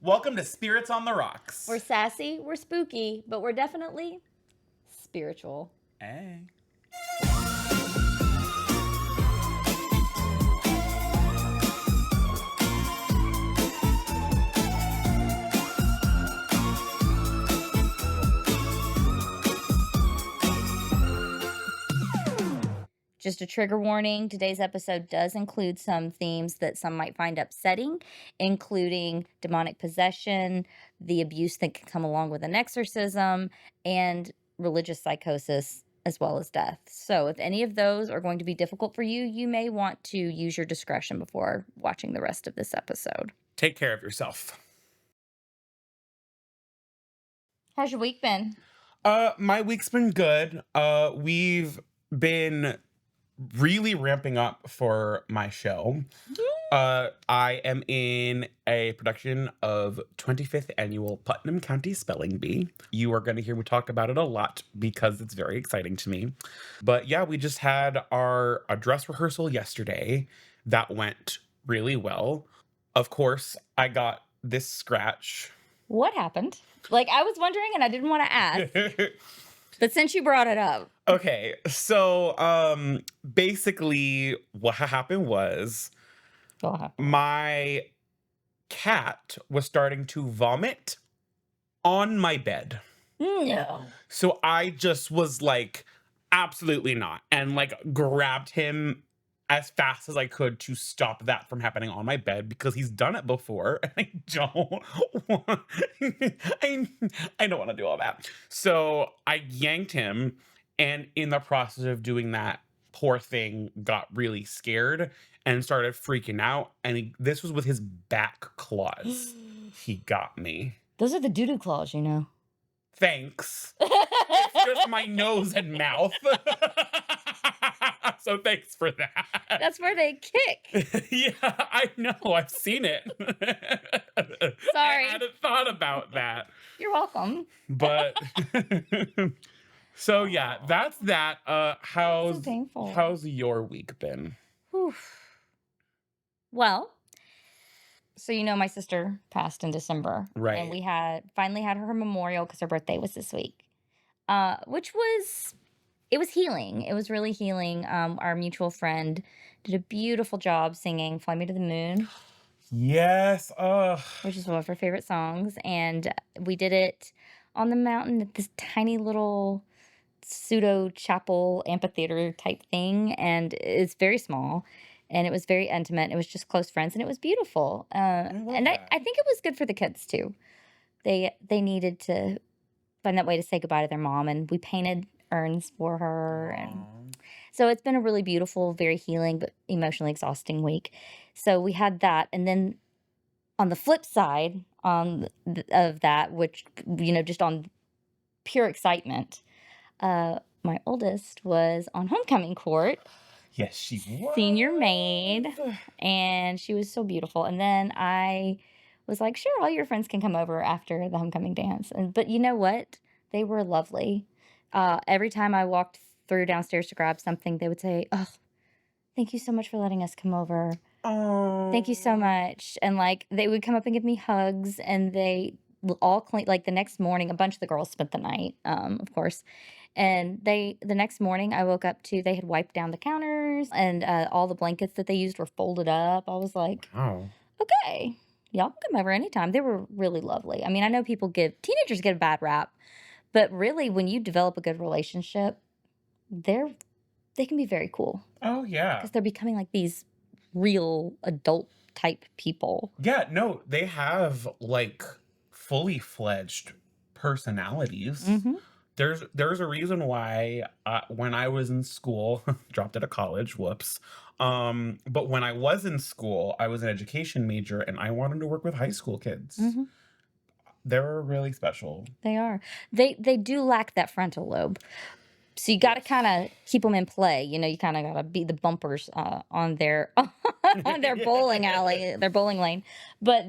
Welcome to Spirits on the Rocks. We're sassy, we're spooky, but we're definitely spiritual. Hey. Just a trigger warning, today's episode does include some themes that some might find upsetting, including demonic possession, the abuse that can come along with an exorcism, and religious psychosis, as well as death. So if any of those are going to be difficult for you, you may want to use your discretion before watching the rest of this episode. Take care of yourself. How's your week been? My week's been good. We've been really ramping up for my show. I am in a production of 25th Annual Putnam County Spelling Bee. You are going to hear me talk about it a lot because it's very exciting to me. But yeah, we just had our dress rehearsal yesterday. That went really well. Of course, I got this scratch. What happened? I was wondering and I didn't want to ask. But since you brought it up. Okay, so basically what happened was my cat was starting to vomit on my bed. No. So I just was like, absolutely not. And grabbed him as fast as I could to stop that from happening on my bed because he's done it before. And I don't want, I don't want to do all that. So I yanked him, and in the process of doing that, poor thing got really scared and started freaking out. And this was with his back claws. He got me. Those are the doo-doo claws, you know. Thanks. It's just my nose and mouth. So thanks for that. That's where they kick. Yeah, I know. I've seen it. Sorry. I hadn't thought about that. You're welcome. But so yeah, that's that. So painful. How's your week been? Whew. Well, so my sister passed in December. Right. And we finally had her memorial because her birthday was this week. Which was healing. It was really healing. Our mutual friend did a beautiful job singing Fly Me to the Moon. Yes. Which is one of her favorite songs. And we did it on the mountain at this tiny little pseudo chapel amphitheater type thing. And it's very small. And it was very intimate. It was just close friends. And it was beautiful. I think it was good for the kids, too. They needed to find that way to say goodbye to their mom. And we painted urns for her. And so it's been a really beautiful, very healing, but emotionally exhausting week. So we had that. And then on the flip side of that, which, just on pure excitement, my oldest was on homecoming court. Yes, she was. Senior maid. And she was so beautiful. And then I was like, sure, all your friends can come over after the homecoming dance. But you know what? They were lovely. Every time I walked through downstairs to grab something, they would say, oh, thank you so much for letting us come over. Oh. Thank you so much. And they would come up and give me hugs, and they all clean. The next morning, a bunch of the girls spent the night, of course. And the next morning I woke up to, they had wiped down the counters, and all the blankets that they used were folded up. I was like, wow. Okay, y'all can come over anytime. They were really lovely. I mean, I know teenagers get a bad rap, but really when you develop a good relationship, they can be very cool. Oh, yeah. Because they're becoming these real adult type people. Yeah, no, they have fully fledged personalities. Mm-hmm. There's a reason why when I was in school, dropped out of college, whoops. But when I was in school, I was an education major and I wanted to work with high school kids. Mm-hmm. They're really special. They are. They do lack that frontal lobe. So you got to kind of keep them in play. You kind of got to be the bumpers on their on their bowling alley, their bowling lane. But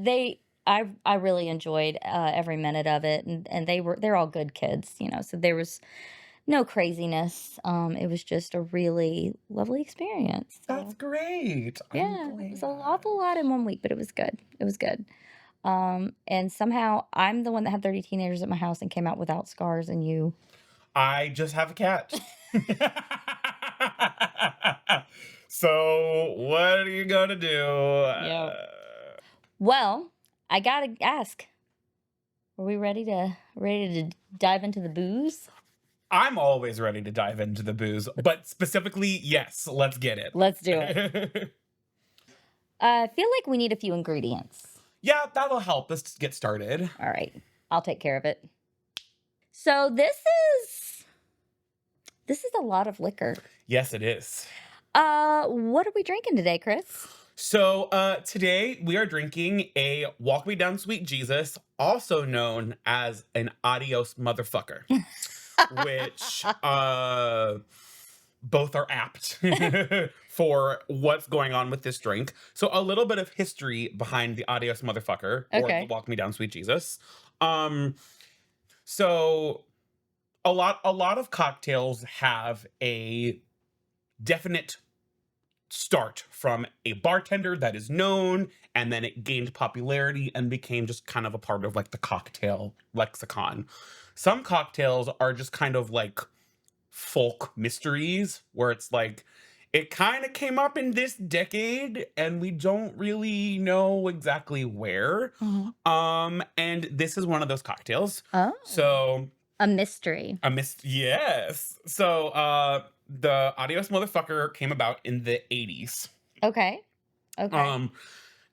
I really enjoyed every minute of it, and they're all good kids, So there was no craziness. It was just a really lovely experience. So, That's great. Yeah, it was an awful lot in 1 week, but it was good. It was good. And somehow I'm the one that had 30 teenagers at my house and came out without scars, and you. I just have a cat. So what are you gonna do? Yeah. Well, I gotta ask, are we ready to dive into the booze? I'm always ready to dive into the booze, but specifically, yes, let's get it. Let's do it. I feel like we need a few ingredients. Yeah, that'll help us get started. All right, I'll take care of it. So this is a lot of liquor. Yes, it is. What are we drinking today, Chris? So today we are drinking a Walk Me Down Sweet Jesus, also known as an Adios Motherfucker, which both are apt for what's going on with this drink. So a little bit of history behind the Adios Motherfucker or Okay. the Walk Me Down Sweet Jesus. So a lot of cocktails have a definite start from a bartender that is known, and then it gained popularity and became just kind of a part of like the cocktail lexicon. Some cocktails are just kind of like folk mysteries where it's like it kind of came up in this decade and we don't really know exactly where. And this is one of those cocktails. Oh, So a mystery. yes. So the Adios Motherfucker came about in the 80s. Okay.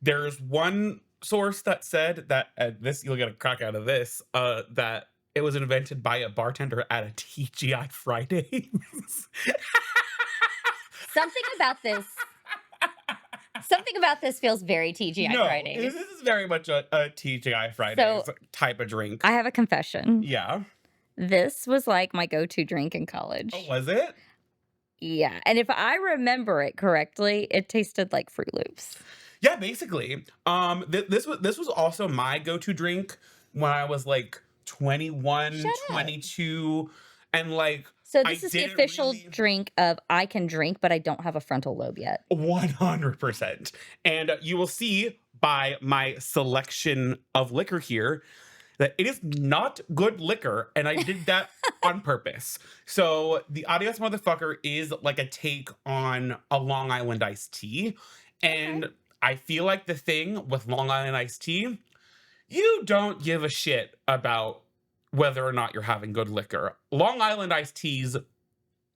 There's one source that said that this you'll get a crack out of this that it was invented by a bartender at a TGI Fridays. Something about this feels very TGI No, Fridays. this is very much a TGI Fridays type of drink. I have a confession. Yeah. This was like my go-to drink in college. Oh, was it? Yeah, and if I remember it correctly, it tasted like Fruit Loops. Yeah, basically. This was also my go-to drink when I was like 21, Shut up. 22, and like So this is the didn't official really- drink of I can drink, but I don't have a frontal lobe yet. 100%. And you will see by my selection of liquor here that it is not good liquor, and I did that on purpose. So the Adios Motherfucker is like a take on a Long Island iced tea. And I feel like the thing with Long Island iced tea, you don't give a shit about whether or not you're having good liquor. Long Island iced teas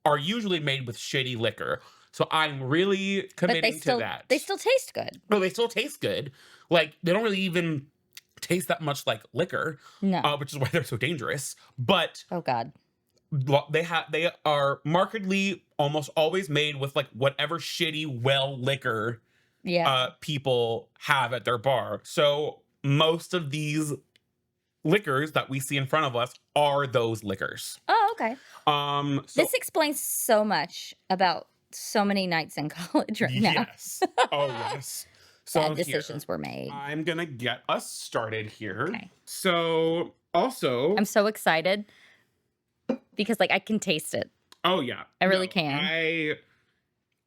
are usually made with shitty liquor. So I'm really committing to that. They still taste good. Oh, they still taste good. Like, they don't really even taste that much like liquor, No. which is why they're so dangerous. But Oh God. they are markedly almost always made with like whatever shitty well liquor Yeah. people have at their bar. So most of these liquors that we see in front of us are those liquors. Oh, okay. So This explains so much about so many nights in college right now. yes. Oh yes. So Bad here, decisions were made. I'm gonna get us started here. Okay. So also, I'm so excited because like I can taste it. oh yeah, I really can.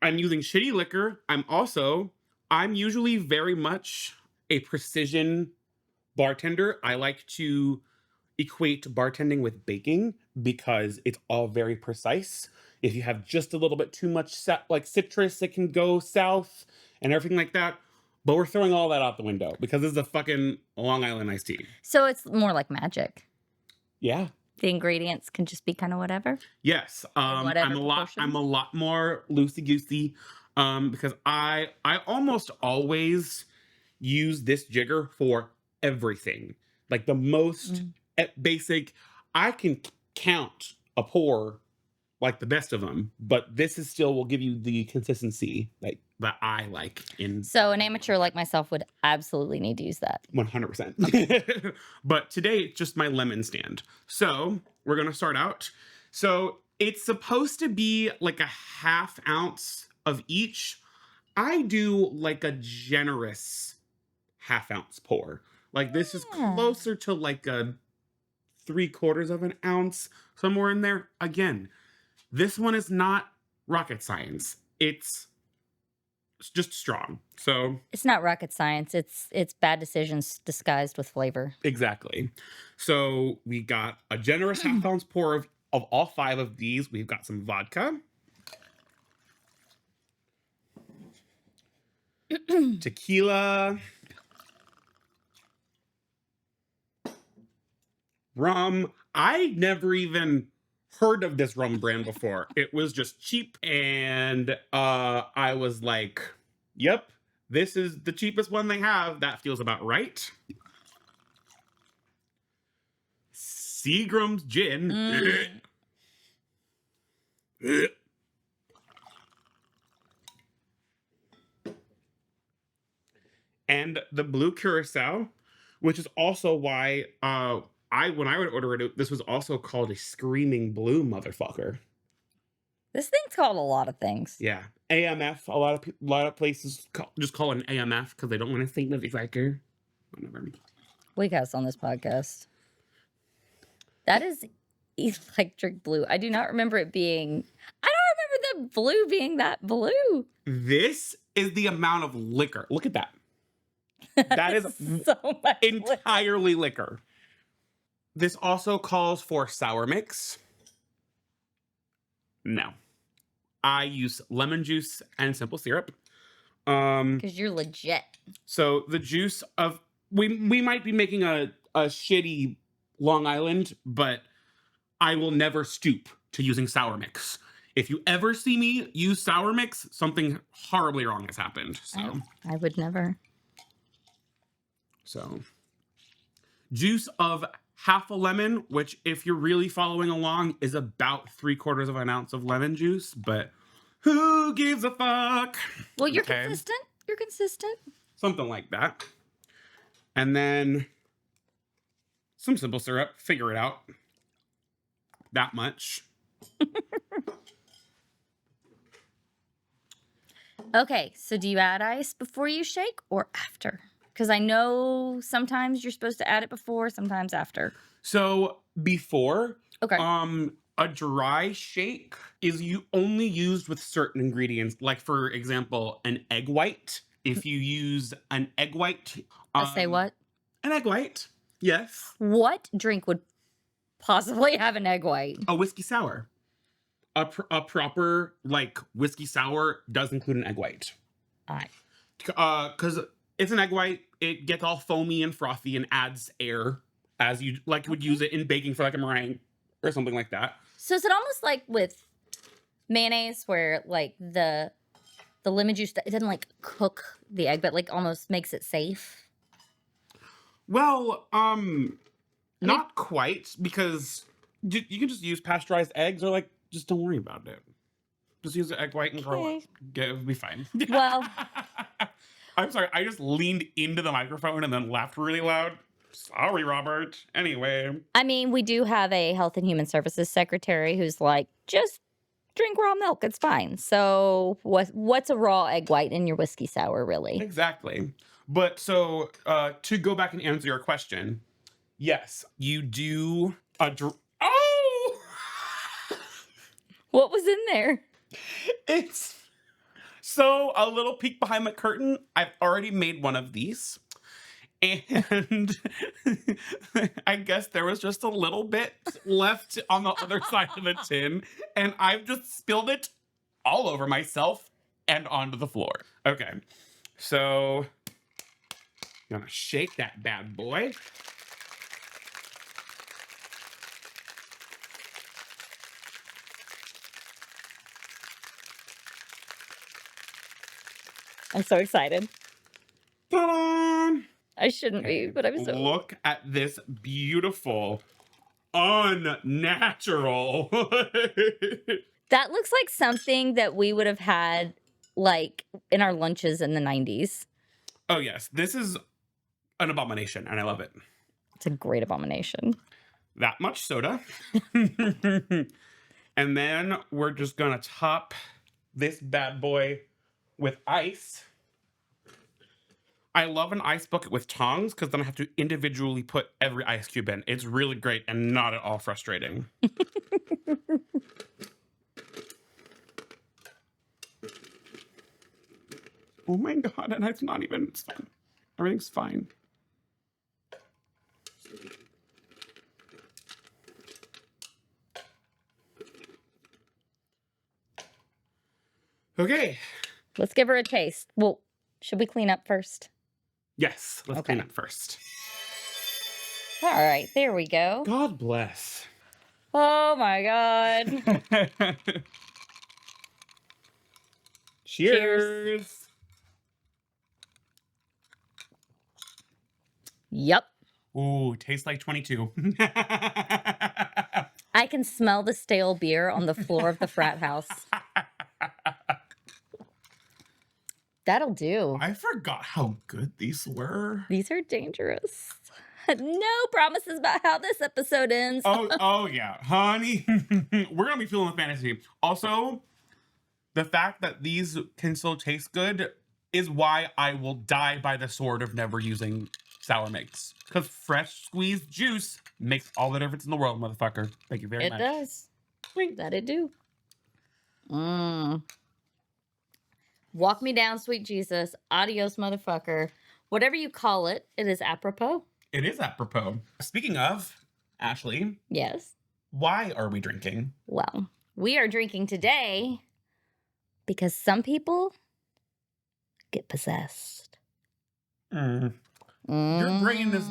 I'm using shitty liquor. I'm usually very much a precision bartender. I like to equate bartending with baking because it's all very precise. If you have just a little bit too much like citrus, it can go south and everything like that. But we're throwing all that out the window because this is a fucking Long Island iced tea. So it's more like magic. Yeah. The ingredients can just be kind of whatever. Yes. whatever I'm a proportions. lot more loosey goosey. Because I almost always use this jigger for everything. Like the most basic, I can count a pour like the best of them, but this is still will give you the consistency like that I like in So an amateur like myself would absolutely need to use that. 100%. But today it's just my lemon stand. So we're gonna start out. So it's supposed to be like a half ounce of each. I do like a generous half ounce pour. Like this is closer to like a 3/4 of an ounce, somewhere in there. Again, this one is not rocket science. It's just strong. So It's not rocket science. It's bad decisions disguised with flavor. exactly. So we got a generous half ounce pour of all 5 of these. We've got some vodka, tequila, rum. I never even heard of this rum brand before. It was just cheap, and I was like, yep, this is the cheapest one they have. That feels about right. Seagram's gin. And the blue curacao, which is also why when I would order it, this was also called a screaming blue motherfucker. This thing's called a lot of things. Yeah, AMF. A lot of places just call it an AMF because they don't want to say motherfucker. Whatever. Wake on this podcast. That is electric blue. I do not remember it being. I don't remember the blue being that blue. This is the amount of liquor. Look at that. That is so much entirely liquor. This also calls for sour mix. No. I use lemon juice and simple syrup. Because you're legit. So the juice of we might be making a shitty Long Island, but I will never stoop to using sour mix. If you ever see me use sour mix, something horribly wrong has happened. So I would never. So juice of half a lemon, which if you're really following along is about 3/4 of an ounce of lemon juice, but who gives a fuck? Well, you're consistent. You're consistent. Something like that. And then some simple syrup. Figure it out. That much. Okay, so do you add ice before you shake or after? Because I know sometimes you're supposed to add it before, sometimes after. So before, okay. A dry shake is only used with certain ingredients. Like for example, an egg white. If you use an egg white, say what? An egg white. Yes. What drink would possibly have an egg white? A whiskey sour. A proper like whiskey sour does include an egg white. Because it's an egg white, it gets all foamy and frothy and adds air as you would use it in baking for like a meringue or something like that. So is it almost like with mayonnaise where like the lemon juice, it doesn't like cook the egg, but like almost makes it safe? Well, not quite, because you can just use pasteurized eggs, or like just don't worry about it. Just use the egg white and grow it. It'll be fine. Well, I'm sorry. I just leaned into the microphone and then laughed really loud. Sorry, Robert. Anyway. I mean, we do have a Health and Human Services secretary who's like, just drink raw milk. It's fine. So what's a raw egg white in your whiskey sour, really? Exactly. But so to go back and answer your question, yes, you do Oh! What was in there? It's so a little peek behind the curtain. I've already made one of these. And I guess there was just a little bit left on the other side of the tin. And I've just spilled it all over myself and onto the floor. Okay. So I'm gonna shake that bad boy. I'm so excited. Ta-da! I shouldn't be, but I'm so... Look at this beautiful, unnatural. That looks like something that we would have had, like, in our lunches in the 90s. Oh, yes. This is an abomination, and I love it. It's a great abomination. That much soda. And then we're just going to top this bad boy with ice. I love an ice bucket with tongs because then I have to individually put every ice cube in. It's really great and not at all frustrating. Oh my god, and it's not even, it's fine. Everything's fine. Okay. Let's give her a taste. Well, should we clean up first? Yes, let's clean Okay. up first. All right, there we go. God bless. Oh my god. Cheers. Yep. Ooh, tastes like 22. I can smell the stale beer on the floor of the frat house. That'll do. I forgot how good these were. These are dangerous. No promises about how this episode ends. Oh yeah, honey. We're gonna be feeling the fantasy. Also, the fact that these can still taste good is why I will die by the sword of never using sour mix. Because fresh squeezed juice makes all the difference in the world, motherfucker. Thank you very It much. does. Wink. That it do. Mmm. Walk me down, sweet Jesus. Adios, motherfucker. Whatever you call it, it is apropos. It is apropos. Speaking of, Ashley, Yes. why are we drinking? Well, we are drinking today because some people get possessed. Your brain is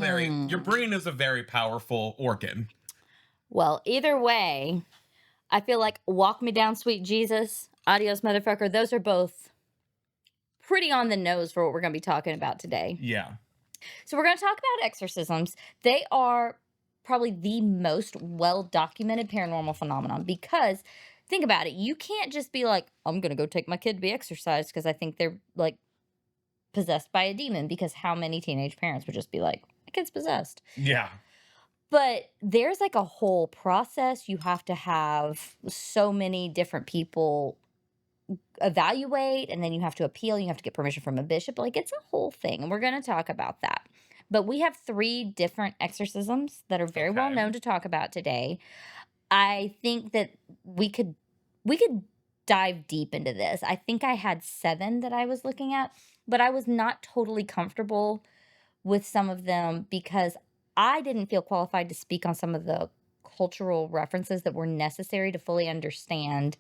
your brain is a very powerful organ. Well, either way, I feel like Walk Me Down, Sweet Jesus, Adios, Motherfucker, those are both pretty on the nose for what we're going to be talking about today. Yeah. So we're going to talk about exorcisms. They are probably the most well-documented paranormal phenomenon because think about it. You can't just be like, I'm going to go take my kid to be exorcised because I think they're like possessed by a demon, because how many teenage parents would just be like, my kid's possessed. Yeah. But there's like a whole process. You have to have so many different people evaluate, and then you have to appeal. You have to get permission from a bishop. Like, it's a whole thing, and we're going to talk about that. But we have 3 different exorcisms that are very well Okay. known to talk about today. I think that we could dive deep into this. I think I had 7 that I was looking at, but I was not totally comfortable with some of them because I didn't feel qualified to speak on some of the cultural references that were necessary to fully understand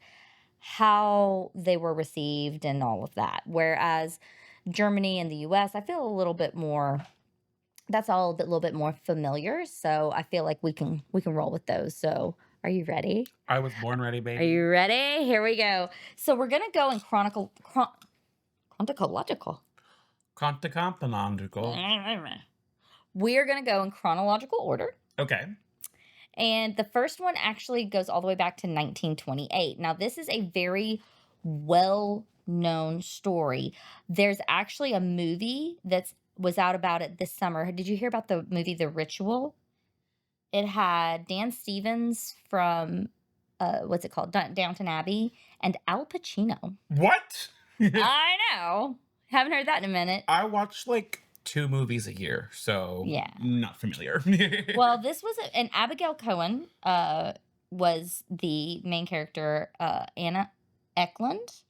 how they were received and all of that. Whereas Germany and the US, I feel a little bit more, that's all a little bit more familiar. So I feel like we can roll with those. So are you ready? I was born ready, Are baby. you ready? Here we go. So we're going to go in chronological. Conticompanautical. We are going to go in chronological order. Okay. And the first one actually goes all the way back to 1928. Now, this is a very well-known story. There's actually a movie that was out about it this summer. Did you hear about the movie The Ritual? It had Dan Stevens from, what's it called? Downton Abbey, and Al Pacino. What? I know. Haven't heard that in a minute. I watch like 2 movies a year, so Yeah. not familiar. Well, this was and Abigail Cohen was the main character, Anna Eklund,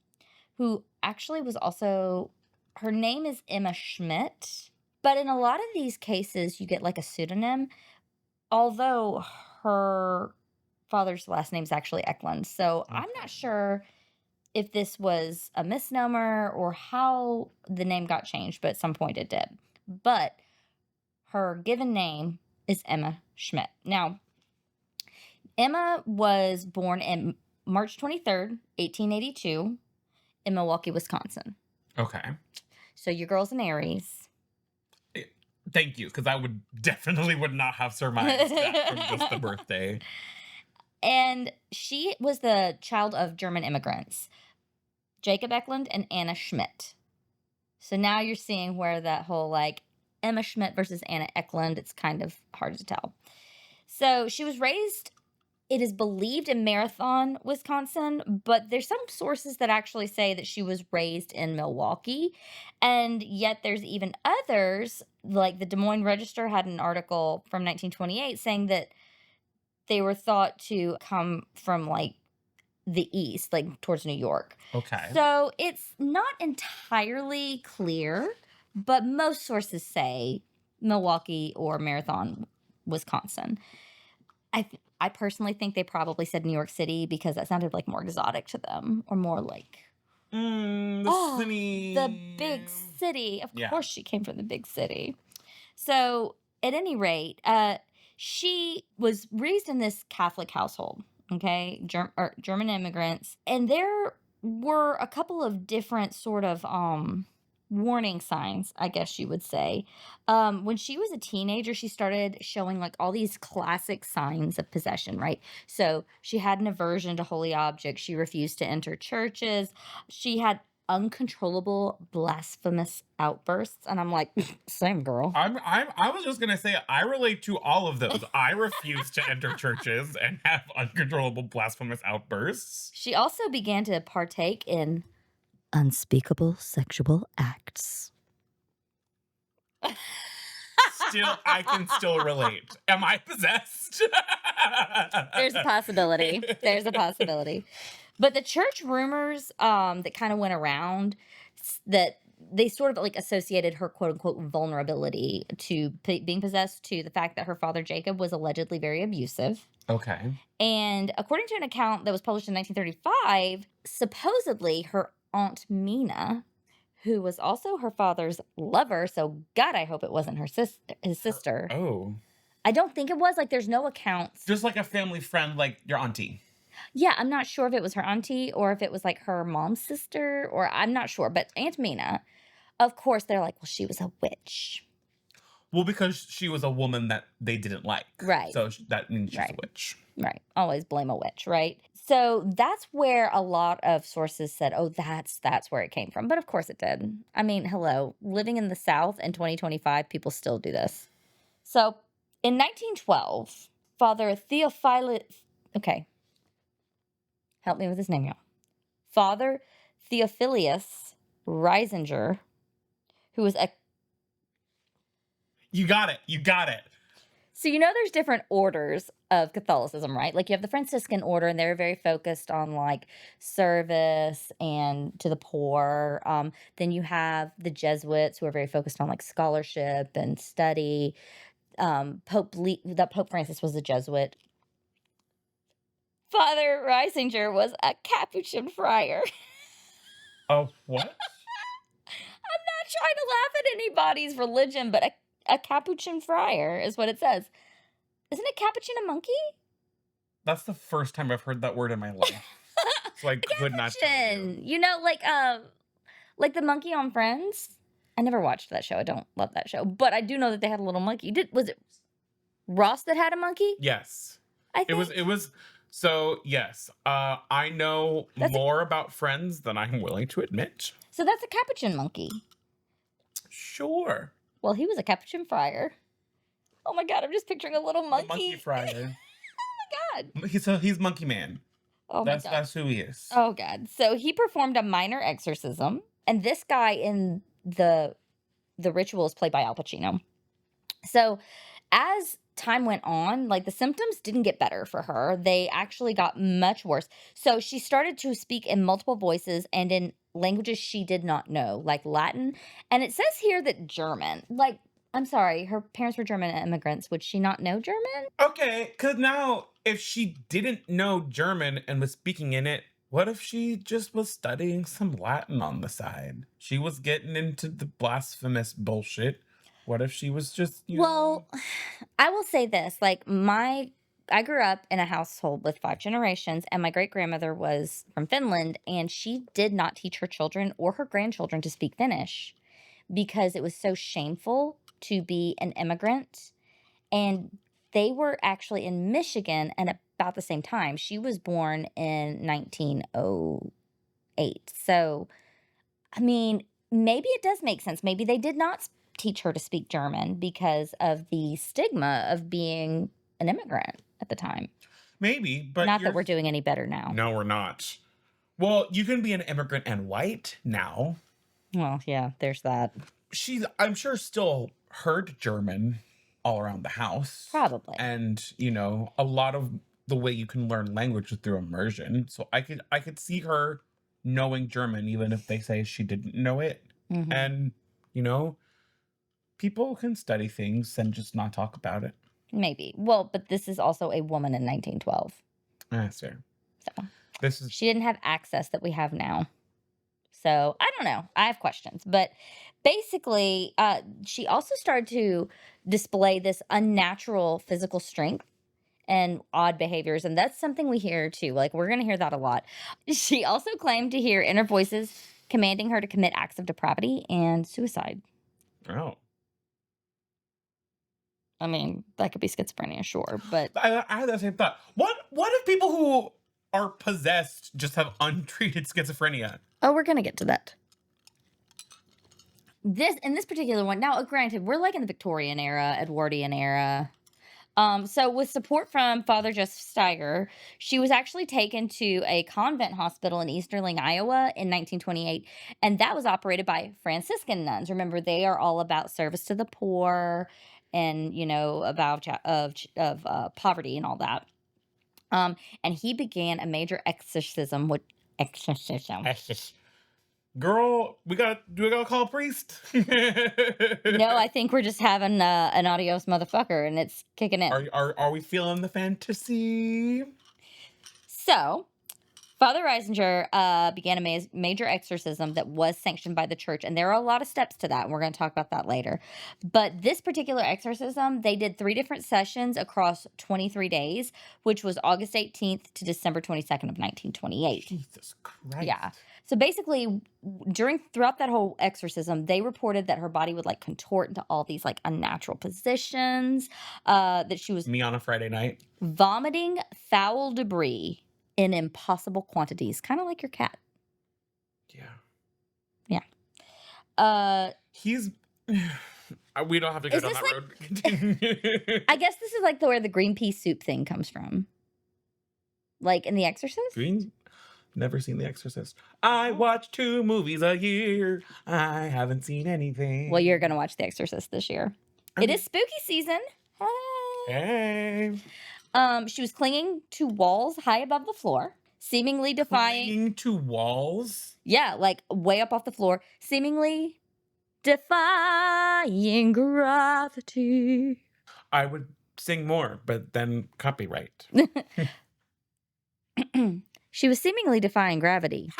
who actually was also, her name is Emma Schmidt. But in a lot of these cases, you get like a pseudonym, although her father's last name is actually Eklund. So I'm not sure if this was a misnomer or how the name got changed, but at some point it did. But her given name is Emma Schmidt. Now, Emma was born in March 23rd, 1882 in Milwaukee, Wisconsin. Okay. So your girl's an Aries. Thank you, because I would not have surmised that from just the birthday. And she was the child of German immigrants, Jacob Eklund and Anna Schmidt. So now you're seeing where that whole like Emma Schmidt versus Anna Eklund, it's kind of hard to tell. So she was raised, it is believed, in Marathon, Wisconsin, but there's some sources that actually say that she was raised in Milwaukee. And yet there's even others, like the Des Moines Register had an article from 1928 saying that they were thought to come from like the east, like towards New York. Okay. So it's not entirely clear, but most sources say Milwaukee or Marathon, Wisconsin. I personally think they probably said New York City because that sounded like more exotic to them, or more like, The oh, the big city. city. Of Yeah. course, she came from the big city. So, at any rate, she was raised in this Catholic household, okay, German immigrants, and there were a couple of different sort of warning signs, I guess you would say. When she was a teenager, she started showing like all these classic signs of possession, right? So she had an aversion to holy objects. She refused to enter churches. She had uncontrollable blasphemous outbursts, and I'm like, same girl. I was just gonna say I relate to all of those. I refuse to enter churches and have uncontrollable blasphemous outbursts. She also began to partake in unspeakable sexual acts. I can still relate. Am I possessed? There's a possibility. There's a possibility. But the church rumors that kind of went around that they sort of like associated her quote unquote vulnerability to being possessed to the fact that her father Jacob was allegedly very abusive. Okay. And according to an account that was published in 1935, supposedly her aunt Mina, who was also her father's lover, so God, I hope it wasn't his sister. Oh. I don't think it was. Like, there's no accounts. Just like a family friend, like your auntie. Yeah, I'm not sure if it was her auntie or if it was like her mom's sister, or I'm not sure. But Aunt Mina, of course, they're like, well, she was a witch. Well, because she was a woman that they didn't like. Right. So that means she's Right. a witch. Right. Always blame a witch, right? So that's where a lot of sources said, oh, that's where it came from. But of course it did. I mean, hello, living in the South in 2025, people still do this. So in 1912, Father Theophilus, okay, help me with his name, y'all. Father Theophilus Reisinger, who was a You got it. You got it. So you know there's different orders of Catholicism, right? Like you have the Franciscan order, and they're very focused on like service and to the poor. Then you have the Jesuits, who are very focused on like scholarship and study. Pope Francis was a Jesuit. Father Reisinger was a Capuchin friar. Oh, what? I'm not trying to laugh at anybody's religion, but a Capuchin friar is what it says. Isn't a Capuchin a monkey? That's the first time I've heard that word in my life. So I could not tell you. Capuchin. You know, like the monkey on Friends. I never watched that show. I don't love that show, but I do know that they had a little monkey. Was it Ross that had a monkey? Yes. I think It was so yes. I know more about Friends than I'm willing to admit. So that's a Capuchin monkey. Sure. Well, he was a Capuchin friar. Oh my God, I'm just picturing a little monkey. The monkey friar. Oh my God. He's Monkey Man. Oh my God. That's who he is. Oh God. So he performed a minor exorcism, and this guy in the ritual is played by Al Pacino. So as time went on, like the symptoms didn't get better for her. They actually got much worse. So she started to speak in multiple voices and in languages she did not know, like Latin. And it says here that German, like, I'm sorry, her parents were German immigrants. Would she not know German? Okay, because now if she didn't know German and was speaking in it, what if she just was studying some Latin on the side? She was getting into the blasphemous bullshit. What if she was just, Well, I will say this, like I grew up in a household with 5 generations, and my great grandmother was from Finland, and she did not teach her children or her grandchildren to speak Finnish because it was so shameful to be an immigrant. And they were actually in Michigan and about the same time. She was born in 1908. So, I mean, maybe it does make sense. Maybe they did not teach her to speak German because of the stigma of being an immigrant at the time. Maybe, but not that we're doing any better now. No, we're not. Well, you can be an immigrant and white now. Well, yeah, there's that. I'm sure, still heard German all around the house. Probably. And, a lot of the way you can learn language is through immersion. So I could see her knowing German even if they say she didn't know it. Mhm. And, you know, people can study things and just not talk about it. Maybe. Well, but this is also a woman in 1912. That's fair. So This is she didn't have access that we have now. So I don't know. I have questions. But basically, she also started to display this unnatural physical strength and odd behaviors. And that's something we hear too. Like, we're going to hear that a lot. She also claimed to hear inner voices commanding her to commit acts of depravity and suicide. oh. I mean, that could be schizophrenia, sure. But I had that same thought. What if people who are possessed just have untreated schizophrenia? oh, we're going to get to that. In this particular one, now granted, we're like in the Victorian era, Edwardian era. So with support from Father Joseph Steiger, she was actually taken to a convent hospital in Easterling, Iowa in 1928, and that was operated by Franciscan nuns. Remember, they are all about service to the poor and, about poverty and all that. And he began a major exorcism with exorcism. Girl, do we gotta call a priest? No, I think we're just having an adios motherfucker, and it's kicking in. Are we feeling the fantasy? So, Father Reisinger began a major exorcism that was sanctioned by the church, and there are a lot of steps to that, and we're going to talk about that later. But this particular exorcism, they did 3 different sessions across 23 days, which was August 18th to December 22nd of 1928. Jesus Christ. Yeah. So basically, throughout that whole exorcism, they reported that her body would like contort into all these like unnatural positions, that she was Me on a Friday night. vomiting foul debris in impossible quantities, kind of like your cat. Yeah. Yeah. He's we don't have to go Is down this that like- road. Continue. I guess this is like where the green pea soup thing comes from. Like in The Exorcist? Green? Never seen The Exorcist. I watch 2 movies a year. I haven't seen anything. Well, you're going to watch The Exorcist this year. It Okay. is spooky season. Hey. She was clinging to walls high above the floor, seemingly defying. Clinging to walls? Yeah, like way up off the floor, seemingly defying gravity. I would sing more, but then copyright. She was seemingly defying gravity.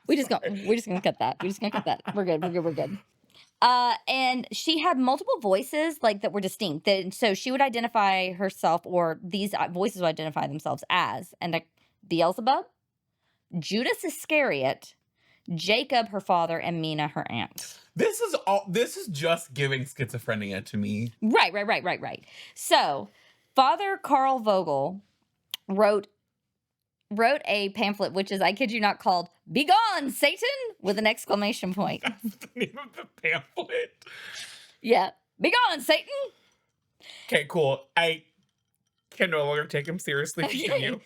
We're just gonna cut that. We're just gonna cut that. We're good. We're good. And she had multiple voices like that were distinct. So she would identify herself, or these voices would identify themselves as, and Beelzebub, Judas Iscariot, Jacob, her father, and Mina, her aunt. This is just giving schizophrenia to me. Right. So, Father Carl Vogel wrote a pamphlet, which is, I kid you not, called "Begone, Satan!" with an exclamation point. That's the name of the pamphlet. Yeah. Begone, Satan! Okay, cool. I can no longer take him seriously. Continue.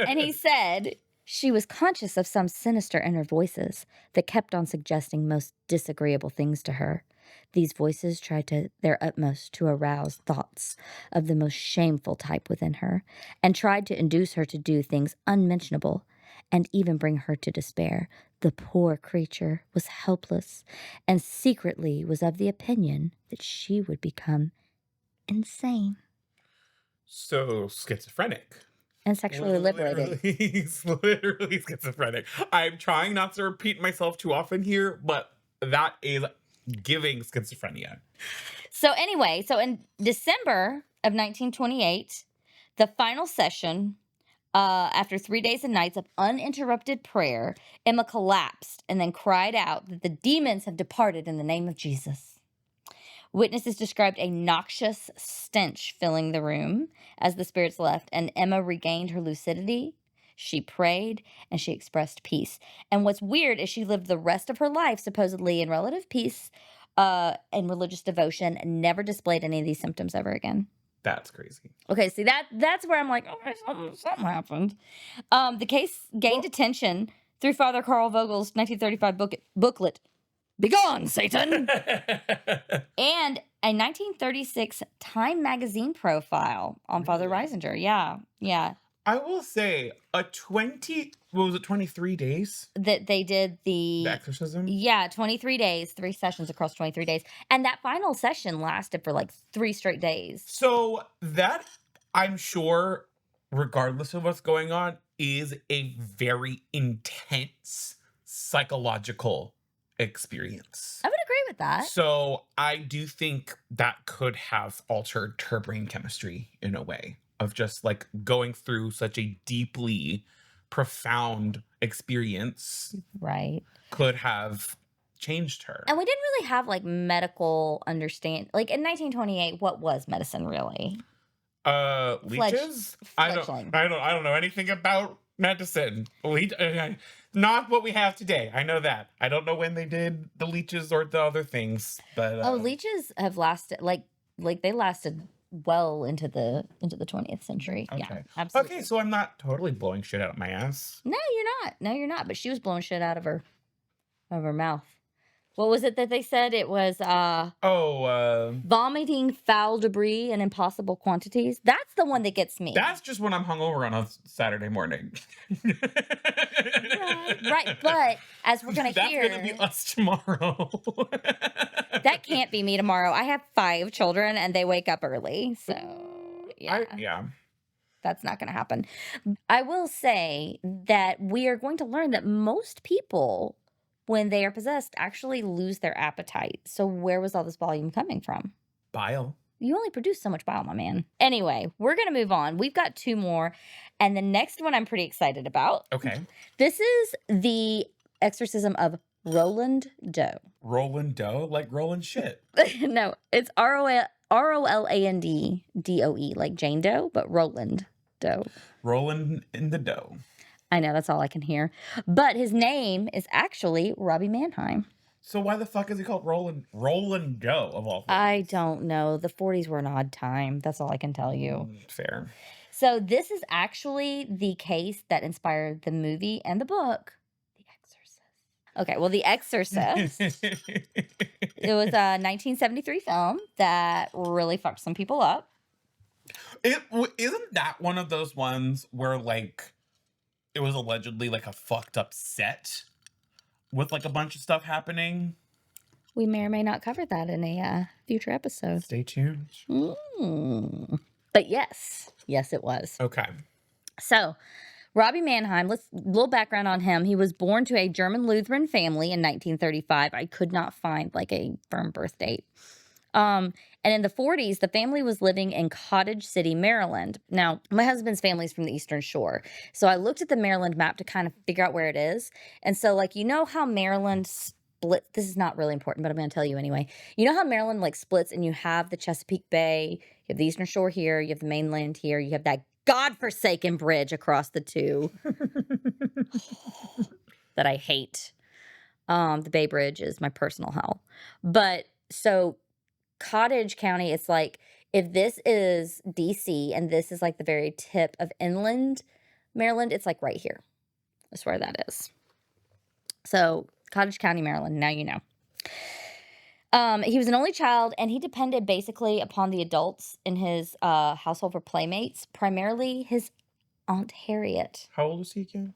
And he said, she was conscious of some sinister inner voices that kept on suggesting most disagreeable things to her. These voices tried to their utmost to arouse thoughts of the most shameful type within her, and tried to induce her to do things unmentionable, and even bring her to despair. The poor creature was helpless, and secretly was of the opinion that she would become insane So schizophrenic. and sexually liberated. He's literally schizophrenic. I'm trying not to repeat myself too often here, but that is giving schizophrenia. So anyway, in December of 1928, the final session, after 3 days and nights of uninterrupted prayer, Emma collapsed and then cried out that the demons have departed in the name of Jesus. Witnesses described a noxious stench filling the room as the spirits left, and Emma regained her lucidity. She prayed, and she expressed peace. And what's weird is she lived the rest of her life supposedly in relative peace and religious devotion, and never displayed any of these symptoms ever again. That's crazy. Okay, see, that's where I'm like, okay, something happened. The case gained attention through Father Carl Vogel's 1935 booklet, Begone, Satan! And a 1936 Time magazine profile on Father Really? Reisinger. Yeah, yeah. I will say what was it, 23 days? That they did The the exorcism? yeah, 23 days, 3 sessions across 23 days. And that final session lasted for like 3 straight days. So that, I'm sure, regardless of what's going on, is a very intense psychological experience. I would agree with that. So I do think that could have altered her brain chemistry in a way of just like going through such a deeply profound experience Right. could have changed her. And we didn't really have like medical understand like in 1928, what was medicine really? Leeches? Fledgling. I don't know anything about medicine. Not what we have today. I know that. I don't know when they did the leeches or the other things, but Oh, leeches have lasted like they lasted well into the 20th century. Yeah, okay. absolutely. Okay, so I'm not totally blowing shit out of my ass. No, you're not. No, you're not. But she was blowing shit out of her mouth. What was it that they said? It was vomiting foul debris in impossible quantities. That's the one that gets me. That's just when I'm hungover on a Saturday morning. Right. But as we're gonna hear, that's gonna be us tomorrow. that can't be me tomorrow. I have 5 children and they wake up early, so yeah. Yeah. That's not going to happen. I will say that we are going to learn that most people, when they are possessed, actually lose their appetite. So, where was all this volume coming from? Bile. You only produce so much bile, my man. Anyway, we're going to move on. We've got 2 more. And the next one I'm pretty excited about. Okay. This is the exorcism of Roland Doe. Roland Doe? Like rolling shit. No, it's Rolanddoe, like Jane Doe, but Roland Doe. Rolling in the dough. I know, that's all I can hear. But his name is actually Robbie Mannheim. So why the fuck is he called Roland Doe of all things? I don't know. The 40s were an odd time. That's all I can tell you. Fair. So this is actually the case that inspired the movie and the book, The Exorcist. Okay, well, The Exorcist. It was a 1973 film that really fucked some people up. Isn't that one of those ones where like it was allegedly like a fucked up set with like a bunch of stuff happening? We may or may not cover that in a future episode. Stay tuned. But yes, it was. Okay. So Robbie Mannheim, little background on him. He was born to a German Lutheran family in 1935. I could not find like a firm birth date. And in the 40s, the family was living in Cottage City, Maryland. Now, my husband's family's from the Eastern Shore. So I looked at the Maryland map to kind of figure out where it is. And so, like, you know how Maryland split, this is not really important, but I'm going to tell you anyway. You know how Maryland, like, splits and you have the Chesapeake Bay, you have the Eastern Shore here, you have the mainland here, you have that godforsaken bridge across the two that I hate. The Bay Bridge is my personal hell. But, so Cottage County, it's like if this is DC and this is like the very tip of inland Maryland, it's like right here. That's where that is. So Cottage County, Maryland, now you know. He was an only child and he depended basically upon the adults in his household for playmates, primarily his Aunt Harriet. How old was he again?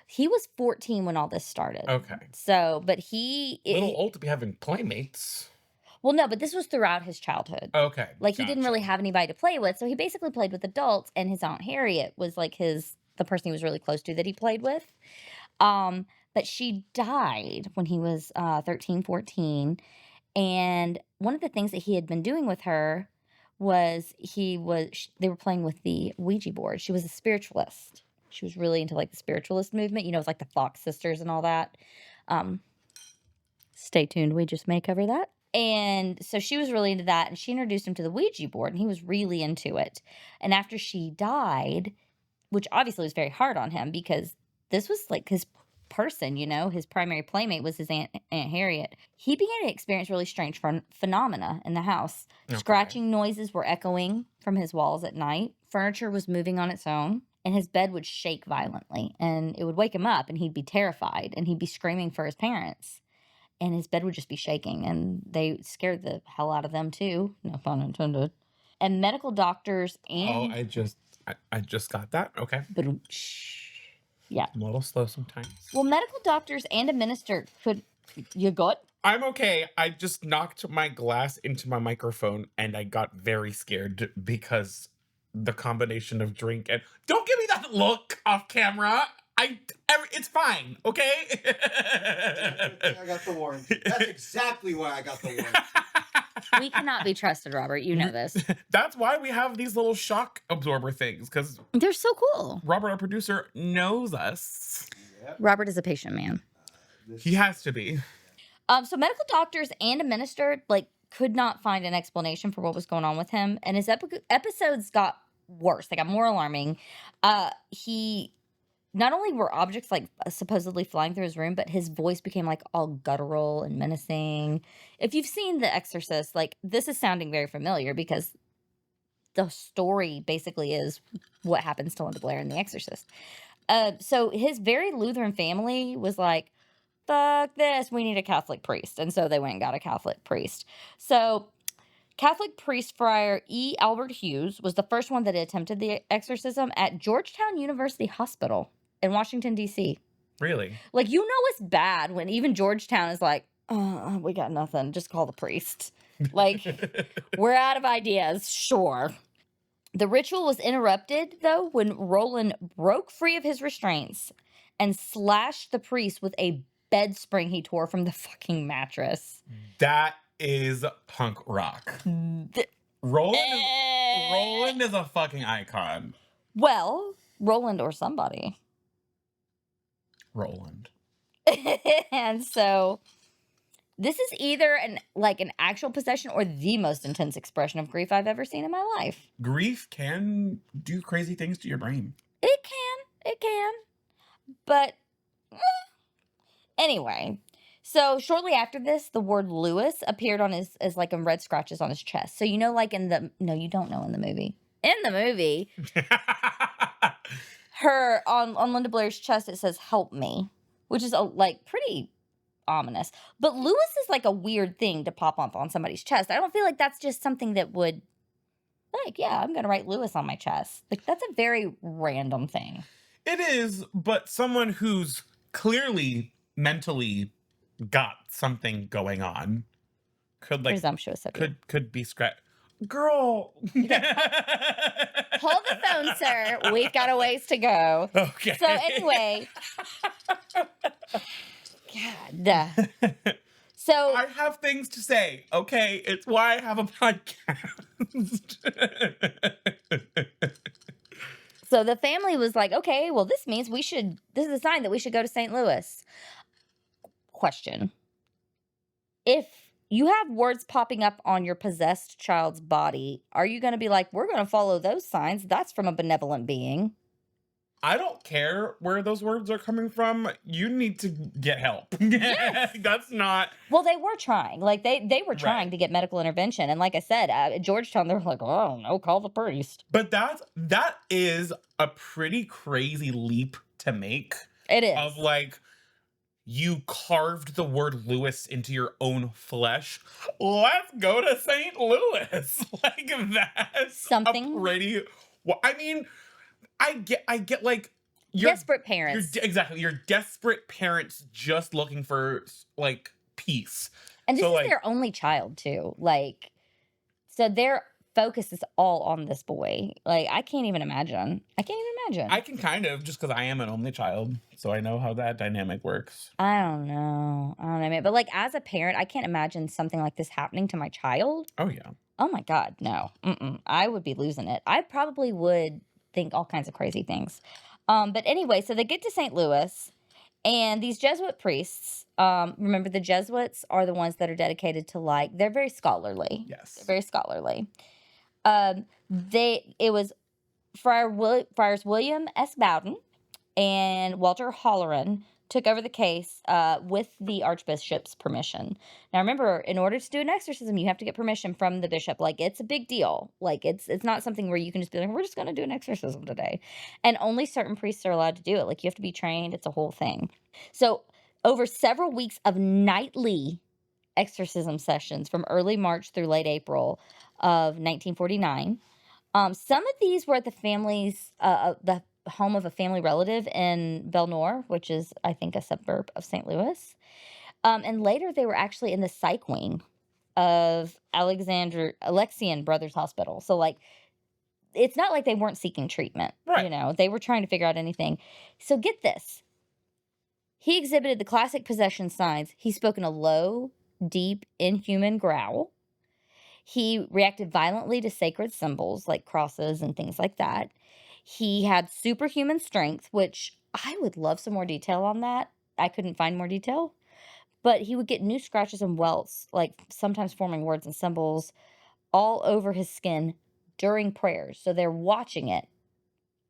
He was 14 when all this started. Okay. So, but a little old to be having playmates. Well, no, but this was throughout his childhood. Okay. Like, he didn't really have anybody to play with, so he basically played with adults, and his Aunt Harriet was, like, the person he was really close to that he played with. But she died when he was 13, 14, and one of the things that he had been doing with her was they were playing with the Ouija board. She was a spiritualist. She was really into, like, the spiritualist movement, with, like, the Fox sisters and all that. Stay tuned, we just may cover that. And so she was really into that, and she introduced him to the Ouija board, and he was really into it. And after she died, which obviously was very hard on him because this was like his person, his primary playmate was his Aunt Harriet. He began to experience really strange phenomena in the house. Okay. Scratching noises were echoing from his walls at night. Furniture was moving on its own. and his bed would shake violently, and it would wake him up, and he'd be terrified, and he'd be screaming for his parents, and his bed would just be shaking, and they scared the hell out of them too, no pun intended. And medical doctors Oh, and I just got that. Okay. but yeah. I'm a little slow sometimes. Well, medical doctors and a minister could you got I'm okay. I just knocked my glass into my microphone and I got very scared because the combination of drink and don't give me that look off camera. It's fine, okay? I got the warrant. That's exactly why I got the warrant. we cannot be trusted, Robert. You know this. That's why we have these little shock absorber things, because They're so cool. Robert, our producer, knows us. Yep. Robert is a patient man. He has to be. So medical doctors and a minister like could not find an explanation for what was going on with him, and his episodes got worse. They got more alarming. He not only were objects like supposedly flying through his room, but his voice became like all guttural and menacing. If you've seen The Exorcist, like this is sounding very familiar because the story basically is what happens to Linda Blair in The Exorcist. So his very Lutheran family was like, fuck this, we need a Catholic priest. And so they went and got a Catholic priest. So Catholic priest Friar E. Albert Hughes was the first one that attempted the exorcism at Georgetown University Hospital in Washington, D.C. Really? Like, you know it's bad when even Georgetown is like, we got nothing, just call the priest. Like, we're out of ideas, sure. The ritual was interrupted, though, when Roland broke free of his restraints and slashed the priest with a bed spring he tore from the fucking mattress. That is punk rock. Roland is a fucking icon. Well, Roland or somebody. Roland. And so this is either an actual possession or the most intense expression of grief I've ever seen in my life. Grief can do crazy things to your brain. It can. But anyway, so shortly after this, the word Lewis appeared on his as like in red scratches on his chest. So you know, like in the no, you don't know in the movie. In the movie, her on Linda Blair's chest it says "Help me," which is like pretty ominous. But Lewis is like a weird thing to pop up on somebody's chest. I don't feel like that's just something that would like, yeah, I'm gonna write Lewis on my chest. Like that's a very random thing. It is, but someone who's clearly mentally got something going on could like Presumptuous of you. could be scratched. Girl. Hold the phone, sir. We've got a ways to go. Okay. So anyway, God. So I have things to say. Okay, it's why I have a podcast. So the family was like, okay, well, this means this is a sign that we should go to St. Louis. Question. If you have words popping up on your possessed child's body, are you going to be like, we're going to follow those signs? That's from a benevolent being. I don't care where those words are coming from. You need to get help. Yes. That's not. Well, they were trying. Like, they were trying Right. to get medical intervention. And like I said, at Georgetown, they were like, oh, no, call the priest. But that is a pretty crazy leap to make. It is. Of like, you carved the word Lewis into your own flesh. Let's go to St. Louis. Like that's Something. a pretty. Well, I mean, I get like Desperate parents. Exactly. You're desperate parents just looking for like peace. And this So, is like- their only child, too. Like, so their focus is all on this boy. Like, I can't even imagine. I can kind of, just because I am an only child, so I know how that dynamic works. I don't know, man. But like, as a parent, I can't imagine something like this happening to my child. Oh yeah. Oh my God, no. I would be losing it. I probably would think all kinds of crazy things. But anyway, so they get to St. Louis, and these Jesuit priests, remember the Jesuits are the ones that are dedicated to like, they're very scholarly. Yes. They're very scholarly. It was Friars William S. Bowden and Walter Halloran took over the case with the archbishop's permission. Now, remember, in order to do an exorcism, you have to get permission from the bishop. Like, it's a big deal. Like, it's not something where you can just be like, we're just going to do an exorcism today. And only certain priests are allowed to do it. Like, you have to be trained. It's a whole thing. So, over several weeks of nightly exorcism sessions from early March through late April of 1949. Some of these were at the home of a family relative in Belnor, which is, I think, a suburb of St. Louis. And later they were actually in the psych wing of Alexian Brothers Hospital. So, like, it's not like they weren't seeking treatment. Right. They were trying to figure out anything. So, get this. He exhibited the classic possession signs. He spoke in a low, deep, inhuman growl. He reacted violently to sacred symbols like crosses and things like that. He had superhuman strength, which I would love some more detail on that. I couldn't find more detail. But he would get new scratches and welts, like sometimes forming words and symbols, all over his skin during prayers. So they're watching it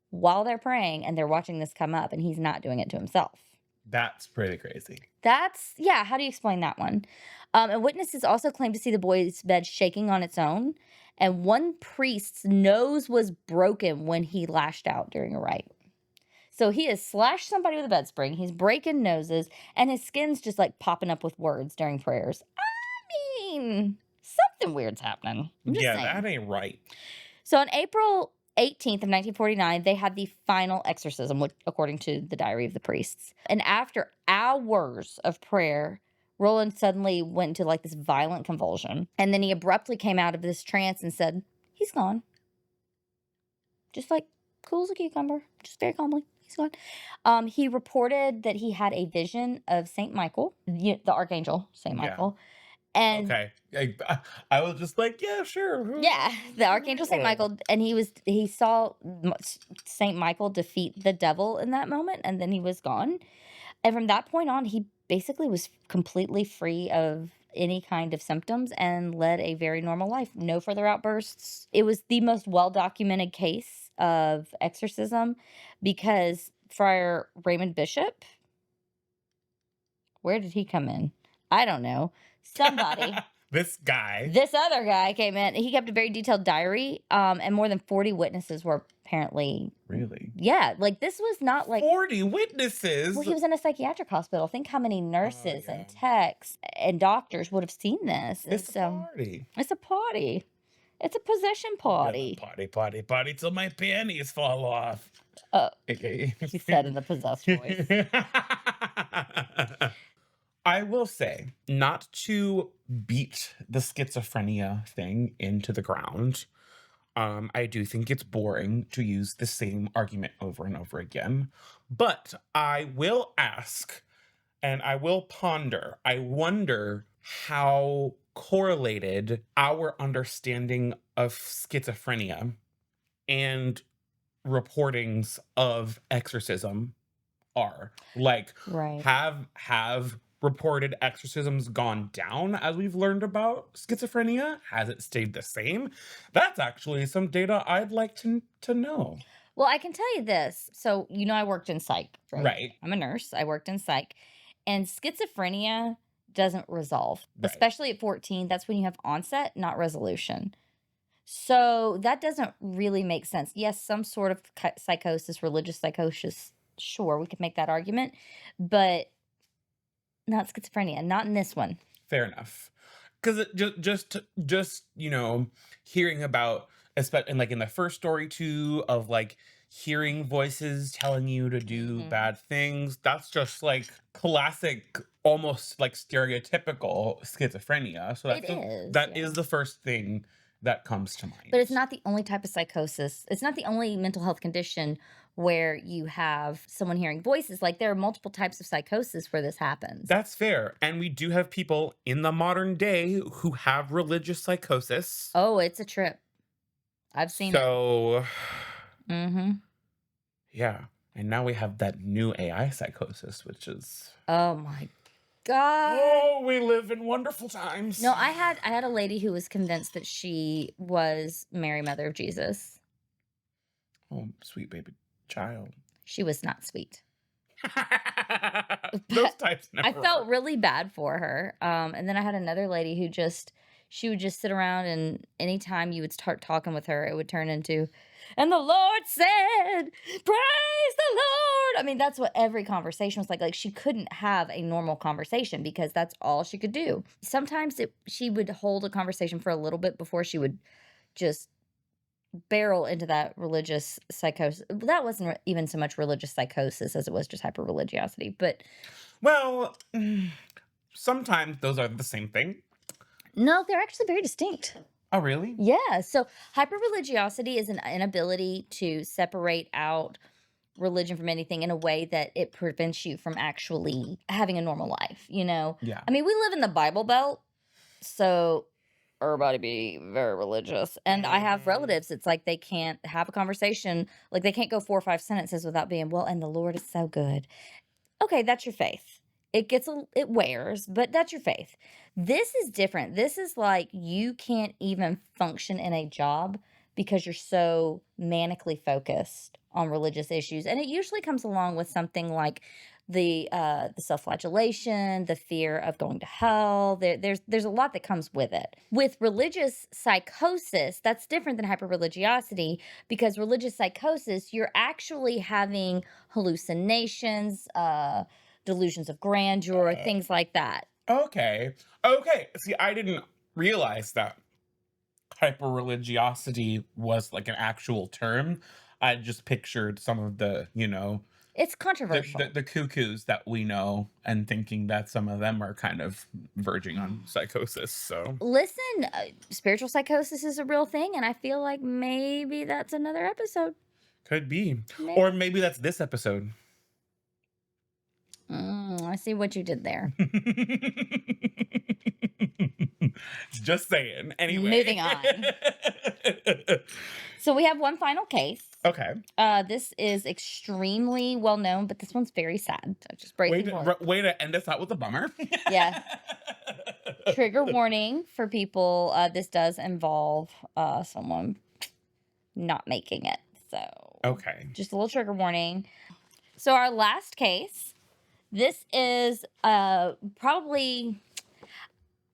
while they're praying, and they're watching this come up, and he's not doing it to himself. That's pretty crazy. Yeah, how do you explain that one? And witnesses also claim to see the boy's bed shaking on its own. And one priest's nose was broken when he lashed out during a rite. So he has slashed somebody with a bed spring. He's breaking noses, and his skin's just like popping up with words during prayers. I mean, something weird's happening. I'm just saying. That ain't right. So on April 18th of 1949, they had the final exorcism, which, according to the diary of the priests. And after hours of prayer, Roland suddenly went into like this violent convulsion. And then he abruptly came out of this trance and said, he's gone. Just like cool as a cucumber, just very calmly. He's gone. He reported that he had a vision of Saint Michael, the archangel Saint Michael. And okay, I was just like, yeah, sure. Yeah, the archangel Saint Michael, and he saw Saint Michael defeat the devil in that moment, and then he was gone. And from that point on, he basically was completely free of any kind of symptoms and led a very normal life. No further outbursts. It was the most well-documented case of exorcism because Friar Raymond Bishop, where did he come in? I don't know. Somebody. This guy. This other guy came in. He kept a very detailed diary, and more than 40 witnesses were apparently. Really? Yeah, like this was not like 40 witnesses. Well, he was in a psychiatric hospital. Think how many nurses and techs and doctors would have seen this. It's a party. It's a party. It's a possession party. Party till my panties fall off. He said in a possessed voice. I will say, not to beat the schizophrenia thing into the ground, I do think it's boring to use the same argument over and over again. But I will ask, and I will ponder, I wonder how correlated our understanding of schizophrenia and reportings of exorcism are. Like, Right. have reported exorcisms gone down as we've learned about schizophrenia? Has it stayed the same? That's actually some data I'd like to know. Well, I can tell you this. So, I worked in psych, right? Right. I'm a nurse. I worked in psych. And schizophrenia doesn't resolve, Right. especially at 14. That's when you have onset, not resolution. So that doesn't really make sense. Yes, some sort of psychosis, religious psychosis, sure, we could make that argument, but not schizophrenia, not in this one. Fair enough. Because just hearing about, especially like in the first story too, of like hearing voices telling you to do bad things, that's just like classic, almost like stereotypical schizophrenia. So that is the first thing that comes to mind. But it's not the only type of psychosis. It's not the only mental health condition where you have someone hearing voices. Like, there are multiple types of psychosis where this happens. That's fair. And we do have people in the modern day who have religious psychosis. Oh, it's a trip. I've seen it. So, Mm-hmm. yeah. And now we have that new AI psychosis, which is... Oh, my God. Oh, we live in wonderful times. No, I had a lady who was convinced that she was Mary, Mother of Jesus. Oh, sweet baby child. She was not sweet. those But types I never felt work. really bad for her. And then I had another lady who she would just sit around, and anytime you would start talking with her, it would turn into, and the Lord said, praise the Lord. I mean, that's what every conversation was like. Like, she couldn't have a normal conversation because that's all she could do. Sometimes she would hold a conversation for a little bit before she would just barrel into that religious psychosis. That wasn't even so much religious psychosis as it was just hyper religiosity. But Well, sometimes those are the same thing. no, they're actually very distinct. Oh, really? Yeah. So hyperreligiosity is an inability to separate out religion from anything in a way that it prevents you from actually having a normal life. Yeah. I mean, we live in the Bible Belt, so everybody be very religious. And I have relatives, it's like they can't have a conversation, like they can't go 4 or 5 sentences without being, well, and the Lord is so good. Okay, that's your faith. It wears, but that's your faith. This is different. This is like you can't even function in a job because you're so manically focused on religious issues. And it usually comes along with something like the self-flagellation, the fear of going to hell. There's a lot that comes with it. With religious psychosis, that's different than hyperreligiosity, because religious psychosis, you're actually having hallucinations, delusions of grandeur, things like that. Okay. Okay. See, I didn't realize that hyper religiosity was like an actual term. I just pictured some of the, It's controversial. the cuckoos that we know and thinking that some of them are kind of verging on psychosis. So Listen, spiritual psychosis is a real thing, and I feel like maybe that's another episode. could be. Maybe. Or maybe that's this episode. I see what you did there. Just saying. Anyway. Moving on. So we have one final case. Okay. This is extremely well known, but this one's very sad. So just Way bracing for it. way to end us out with a bummer. Yeah. Trigger warning for people. This does involve someone not making it. So Okay. just a little trigger warning. So our last case, this is probably,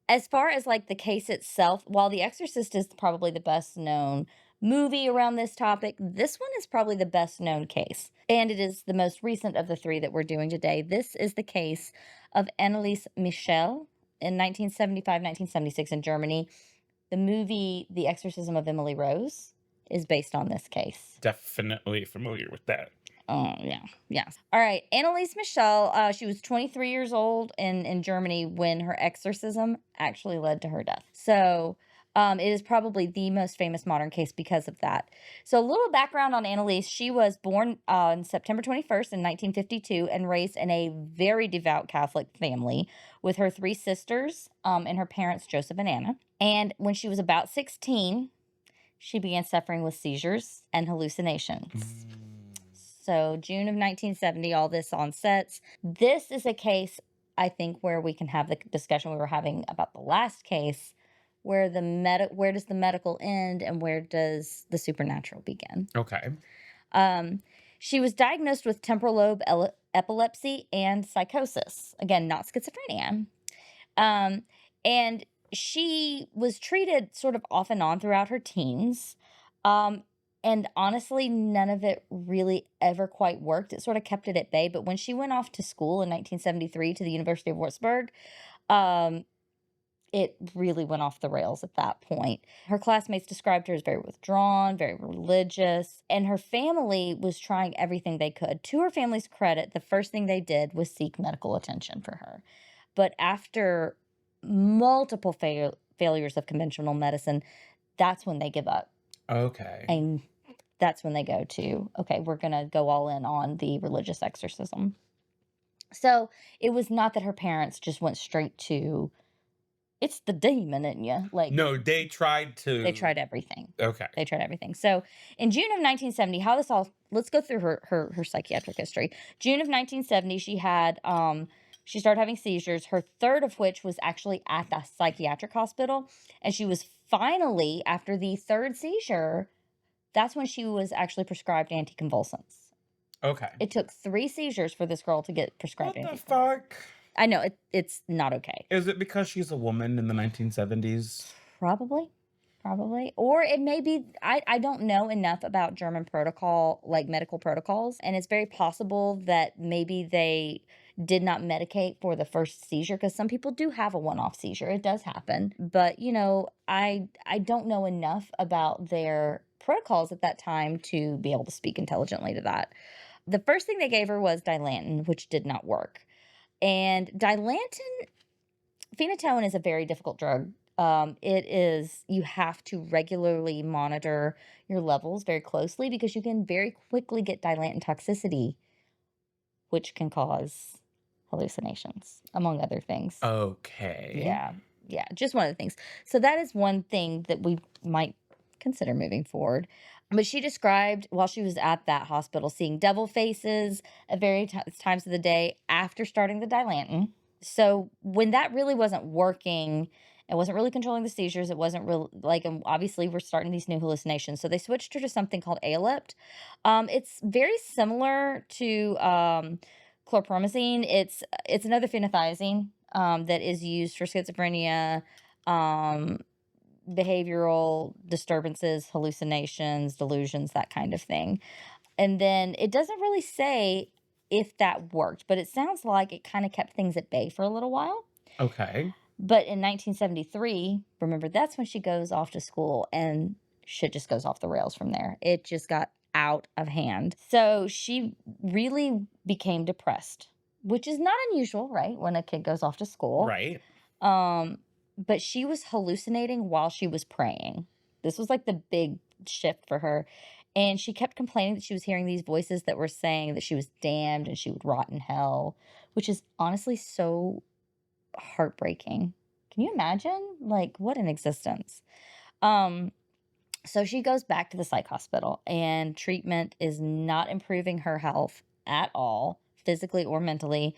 as far as like the case itself, while The Exorcist is probably the best known movie around this topic, this one is probably the best known case. And it is the most recent of the three that we're doing today. This is the case of Anneliese Michel in 1975-1976 in Germany. The movie The Exorcism of Emily Rose is based on this case. Definitely familiar with that. Oh, yeah. Yes. All right. Anneliese Michel, she was 23 years old in Germany when her exorcism actually led to her death. So it is probably the most famous modern case because of that. So a little background on Anneliese. She was born on September 21st in 1952 and raised in a very devout Catholic family with her 3 sisters and her parents, Joseph and Anna. And when she was about 16, she began suffering with seizures and hallucinations. So June of 1970, all this on sets. This is a case, I think, where we can have the discussion we were having about the last case, where where does the medical end and where does the supernatural begin? Okay. She was diagnosed with temporal lobe epilepsy and psychosis. Again, not schizophrenia. And she was treated sort of off and on throughout her teens. And honestly, none of it really ever quite worked. It sort of kept it at bay. But when she went off to school in 1973 to the University of Würzburg, it really went off the rails at that point. Her classmates described her as very withdrawn, very religious, and her family was trying everything they could. To her family's credit, the first thing they did was seek medical attention for her. But after multiple failures of conventional medicine, that's when they give up. Okay. And that's when they go to, okay, we're going to go all in on the religious exorcism. So it was not that her parents just went straight to, it's the demon in you. Like, No, they tried everything. Okay. They tried everything. So in June of 1970, let's go through her psychiatric history. June of 1970, she started having seizures, her third of which was actually at the psychiatric hospital. And she was finally, after the third seizure, that's when she was actually prescribed anticonvulsants. Okay. It took 3 seizures for this girl to get prescribed What the antidepressants. fuck? I know, it's not okay. Is it because she's a woman in the 1970s? Probably. Probably. Or it may be, I don't know enough about German protocol, like medical protocols, and it's very possible that maybe they did not medicate for the first seizure, because some people do have a one-off seizure. It does happen. But, I don't know enough about their protocols at that time to be able to speak intelligently to that. The first thing they gave her was Dilantin, which did not work. And Dilantin, phenytoin is a very difficult drug. You have to regularly monitor your levels very closely, because you can very quickly get Dilantin toxicity, which can cause hallucinations, among other things. Okay. Yeah. Yeah. Just one of the things. So that is one thing that we might consider moving forward. But she described, while she was at that hospital, seeing devil faces at various times of the day after starting the Dilantin. So when that really wasn't working, it wasn't really controlling the seizures. It wasn't real, like, obviously we're starting these new hallucinations. So they switched her to something called Alipt. It's very similar to chlorpromazine. It's another phenothiazine that is used for schizophrenia, um, behavioral disturbances, hallucinations, delusions, that kind of thing. And then it doesn't really say if that worked, but it sounds like it kind of kept things at bay for a little while. Okay. But in 1973, remember, that's when she goes off to school, and shit just goes off the rails from there. It just got out of hand. So she really became depressed, which is not unusual, right? When a kid goes off to school. Right. But she was hallucinating while she was praying. This was like the big shift for her. And she kept complaining that she was hearing these voices that were saying that she was damned and she would rot in hell, which is honestly so heartbreaking. Can you imagine? Like, what an existence. So she goes back to the psych hospital, and treatment is not improving her health at all, physically or mentally.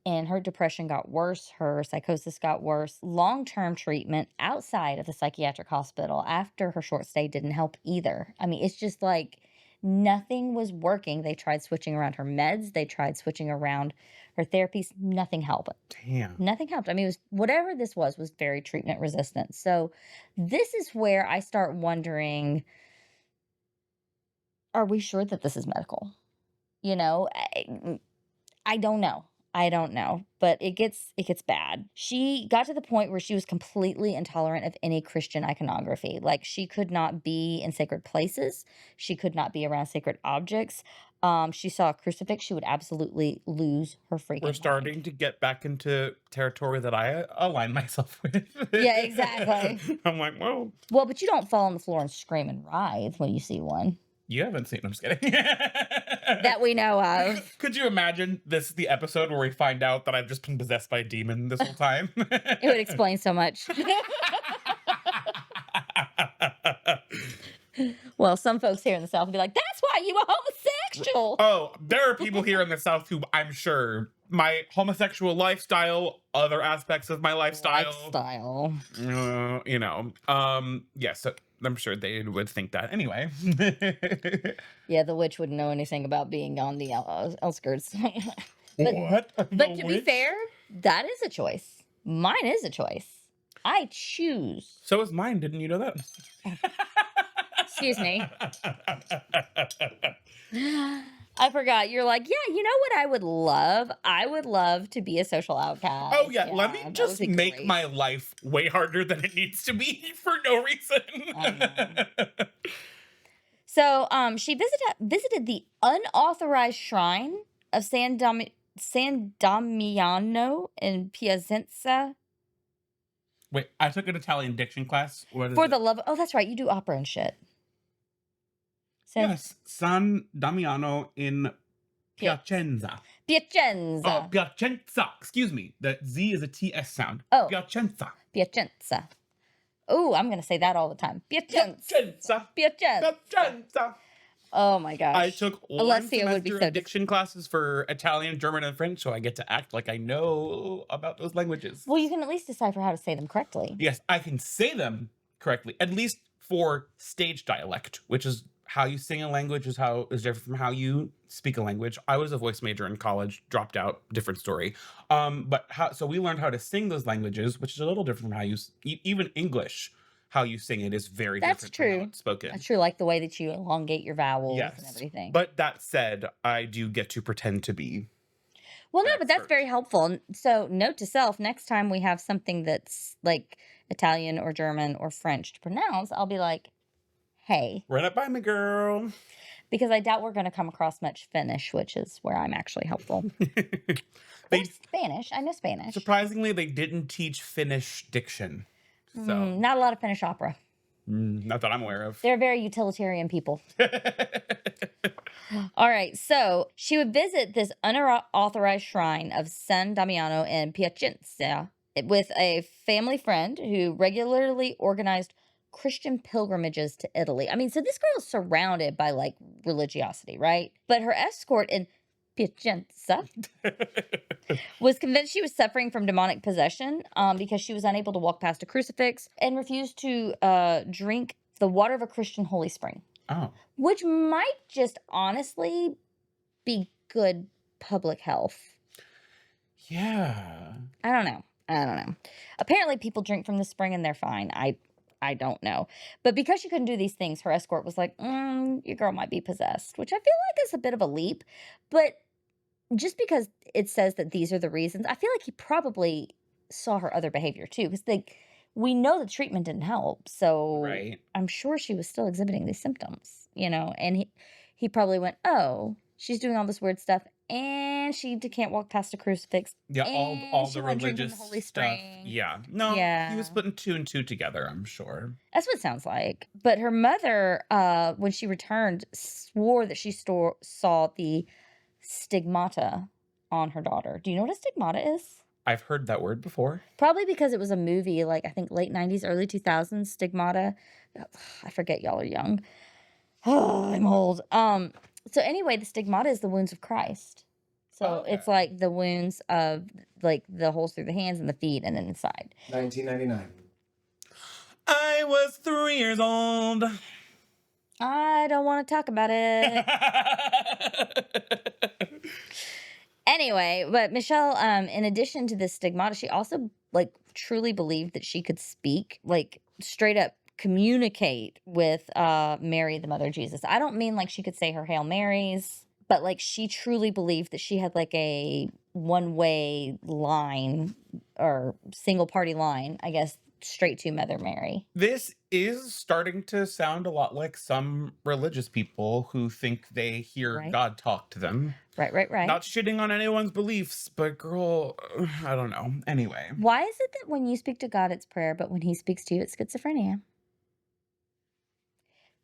And her depression got worse. Her psychosis got worse. Long-term treatment outside of the psychiatric hospital after her short stay didn't help either. I mean, it's just like nothing was working. They tried switching around her meds. They tried switching around her therapies. Nothing helped. Damn. Nothing helped. I mean, it was whatever this was very treatment resistant. So this is where I start wondering, are we sure that this is medical? I don't know. I don't know, but it gets bad. She got to the point where she was completely intolerant of any Christian iconography. Like, she could not be in sacred places. She could not be around sacred objects. She saw a crucifix, she would absolutely lose her freaking We're starting mind. to get back into territory that I align myself with. Yeah, exactly. I'm like, whoa. Well, but you don't fall on the floor and scream and writhe when you see one You haven't seen. I'm just kidding. that we know of. Could you imagine this is the episode where we find out that I've just been possessed by a demon this whole time? It would explain so much. Well, some folks here in the South will be like, that's why you were homosexual. Oh, there are people here in the South who I'm sure my homosexual lifestyle, other aspects of my lifestyle. Yes, I'm sure they would think that. Anyway. Yeah, the witch wouldn't know anything about being on the outskirts. What? But to be fair, that is a choice. Mine is a choice. I choose. So is mine. Didn't you know that? Excuse me. I forgot. You're like, yeah, you know what I would love? I would love to be a social outcast. Oh, yeah. Let me that would just be make great. my life way harder than it needs to be for no reason. So she visited the unauthorized shrine of San Damiano in Piacenza. Wait, I took an Italian diction class. What is For it? the love, oh, that's right, you do opera and shit. Yes, San Damiano in Piacenza. Piacenza. Oh, Piacenza. Excuse me. The Z is a TS sound. Oh. Piacenza. Piacenza. Oh, I'm gonna say that all the time. Piacenza. Piacenza. Piacenza. Piacenza. Oh my gosh. I took one Alessia would be semester so of diction classes for Italian, German, and French, so I get to act like I know about those languages. Well, you can at least decipher how to say them correctly. Yes, I can say them correctly, at least for stage dialect, which is how you sing a language is different from how you speak a language. I was a voice major in college, dropped out, different story. But so we learned how to sing those languages, which is a little different from how even English, how you sing it is very That's different from how true. it's spoken. That's true, like the way that you elongate your vowels and Yes. everything. But that said, I do get to pretend to be Well, no, an but that's very expert. helpful. So, note to self, next time we have something that's like Italian or German or French to pronounce, I'll be like, hey, Run it by me, girl. because I doubt we're going to come across much Finnish, which is where I'm actually helpful. Or They Spanish. I know Spanish. surprisingly they didn't teach Finnish diction. So Not a lot of Finnish opera. not that I'm aware of. They're very utilitarian people. All right, so she would visit this unauthorized shrine of San Damiano in Piacenza with a family friend who regularly organized Christian pilgrimages to Italy. I mean, so this girl is surrounded by like religiosity, right? But her escort in Piacenza was convinced she was suffering from demonic possession because she was unable to walk past a crucifix and refused to drink the water of a Christian holy spring, Oh. which might just honestly be good public health. Yeah. I don't know. Apparently, people drink from the spring and they're fine. I don't know. But because she couldn't do these things, her escort was like, your girl might be possessed, which I feel like is a bit of a leap. But just because it says that these are the reasons, I feel like he probably saw her other behavior too. Because we know the treatment didn't help. So Right. I'm sure she was still exhibiting these symptoms, and he probably went, oh, she's doing all this weird stuff and she can't walk past a crucifix. Yeah, And all she the went drinking religious the holy stuff. spring. Yeah. No, he was Yeah. putting two and two together, I'm sure. That's what it sounds like. But her mother, when she returned, swore that she saw the stigmata on her daughter. Do you know what a stigmata is? I've heard that word before. Probably because it was a movie, like I think late 90s, early 2000s, Stigmata. I forget, y'all are young. Oh, I'm old. So anyway, the stigmata is the wounds of Christ. So it's Okay. like the wounds of like the holes through the hands and the feet and then inside. 1999. I was 3 years old. I don't want to talk about it. Anyway, but Michelle, in addition to this stigmata, she also like truly believed that she could speak, like straight up communicate with Mary, the mother of Jesus. I don't mean like she could say her Hail Marys, but like she truly believed that she had like a one-way line or single party line, I guess, straight to Mother Mary. This is starting to sound a lot like some religious people who think they hear Right. God talk to them. Right. Not shitting on anyone's beliefs, but girl, I don't know. Anyway. Why is it that when you speak to God, it's prayer, but when he speaks to you, it's schizophrenia?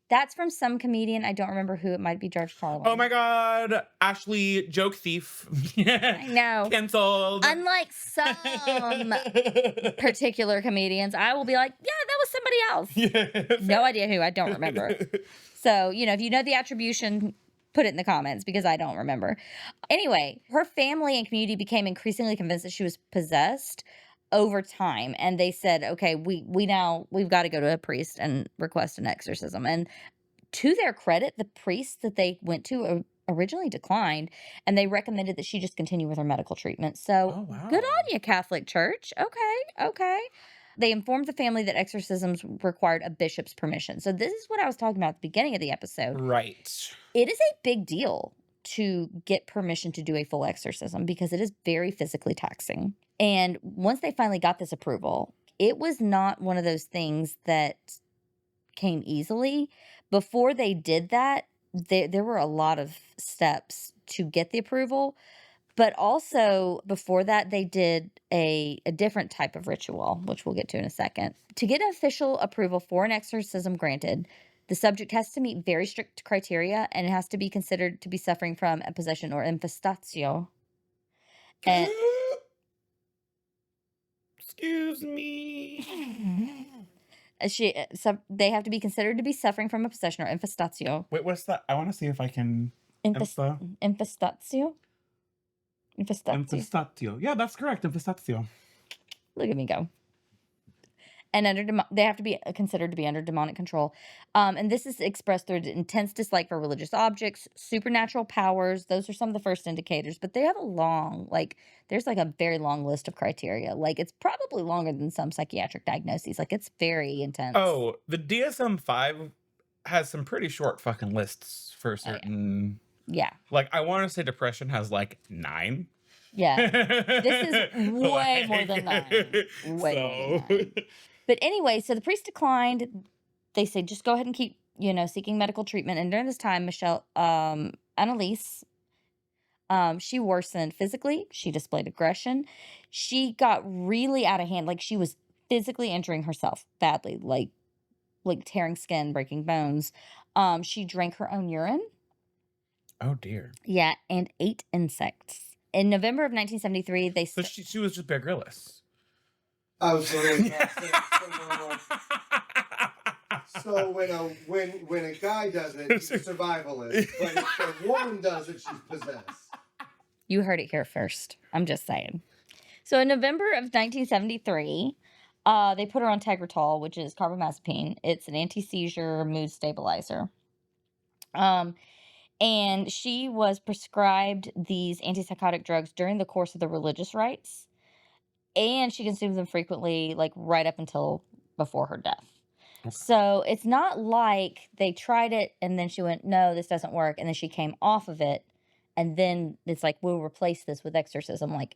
That's from some comedian. I don't remember who. It might be George Carlin. Oh my God. Ashley, joke thief. I know. Canceled. Unlike some particular comedians, I will be like, yeah, that was somebody else. Yeah. No idea who. I don't remember. So, if you know the attribution, put it in the comments because I don't remember. Anyway, her family and community became increasingly convinced that she was possessed over time, and they said, okay, we've got to go to a priest and request an exorcism. And to their credit, the priest that they went to originally declined, and they recommended that she just continue with her medical treatment. So Oh, wow. good on you, Catholic Church. Okay. They informed the family that exorcisms required a bishop's permission. So this is what I was talking about at the beginning of the episode. Right. It is a big deal to get permission to do a full exorcism because it is very physically taxing. And once they finally got this approval, it was not one of those things that came easily. Before they did that, there were a lot of steps to get the approval. But also before that, they did a different type of ritual, which we'll get to in a second. To get official approval for an exorcism granted, the subject has to meet very strict criteria, and it has to be considered to be suffering from a possession or infestatio. And Excuse me. they have to be considered to be suffering from a possession or infestatio. Wait, what's that? I want to see if I can. Infestatio? Infestatio. Infestatio. Yeah, that's correct. Infestatio. Look at me go. and they have to be considered to be under demonic control. And this is expressed through intense dislike for religious objects, supernatural powers. Those are some of the first indicators, but they have a long, like, there's like a very long list of criteria. Like, it's probably longer than some psychiatric diagnoses. Like, it's very intense. Oh, the DSM-5 has some pretty short fucking lists for Oh, yeah. certain. Yeah. Like, I want to say depression has like 9. Yeah. This is way more than 9. Way more than 9. But anyway, so the priest declined. They said, just go ahead and keep, seeking medical treatment. And during this time, Annalise, she worsened physically. She displayed aggression. She got really out of hand. Like, she was physically injuring herself badly, like tearing skin, breaking bones. She drank her own urine. Oh dear. Yeah, and ate insects. In November of 1973, they So she was just Bear Grylls. I was literally about to say, so when a guy does it, he's a survivalist. But if a woman does it, she's possessed. You heard it here first. I'm just saying. So in November of 1973, they put her on Tegretol, which is carbamazepine. It's an anti-seizure mood stabilizer. And she was prescribed these antipsychotic drugs during the course of the religious rites. And she consumed them frequently, like right up until before her death. Okay. So it's not like they tried it and then she went, no, this doesn't work. And then she came off of it. And then it's like, we'll replace this with exorcism. Like,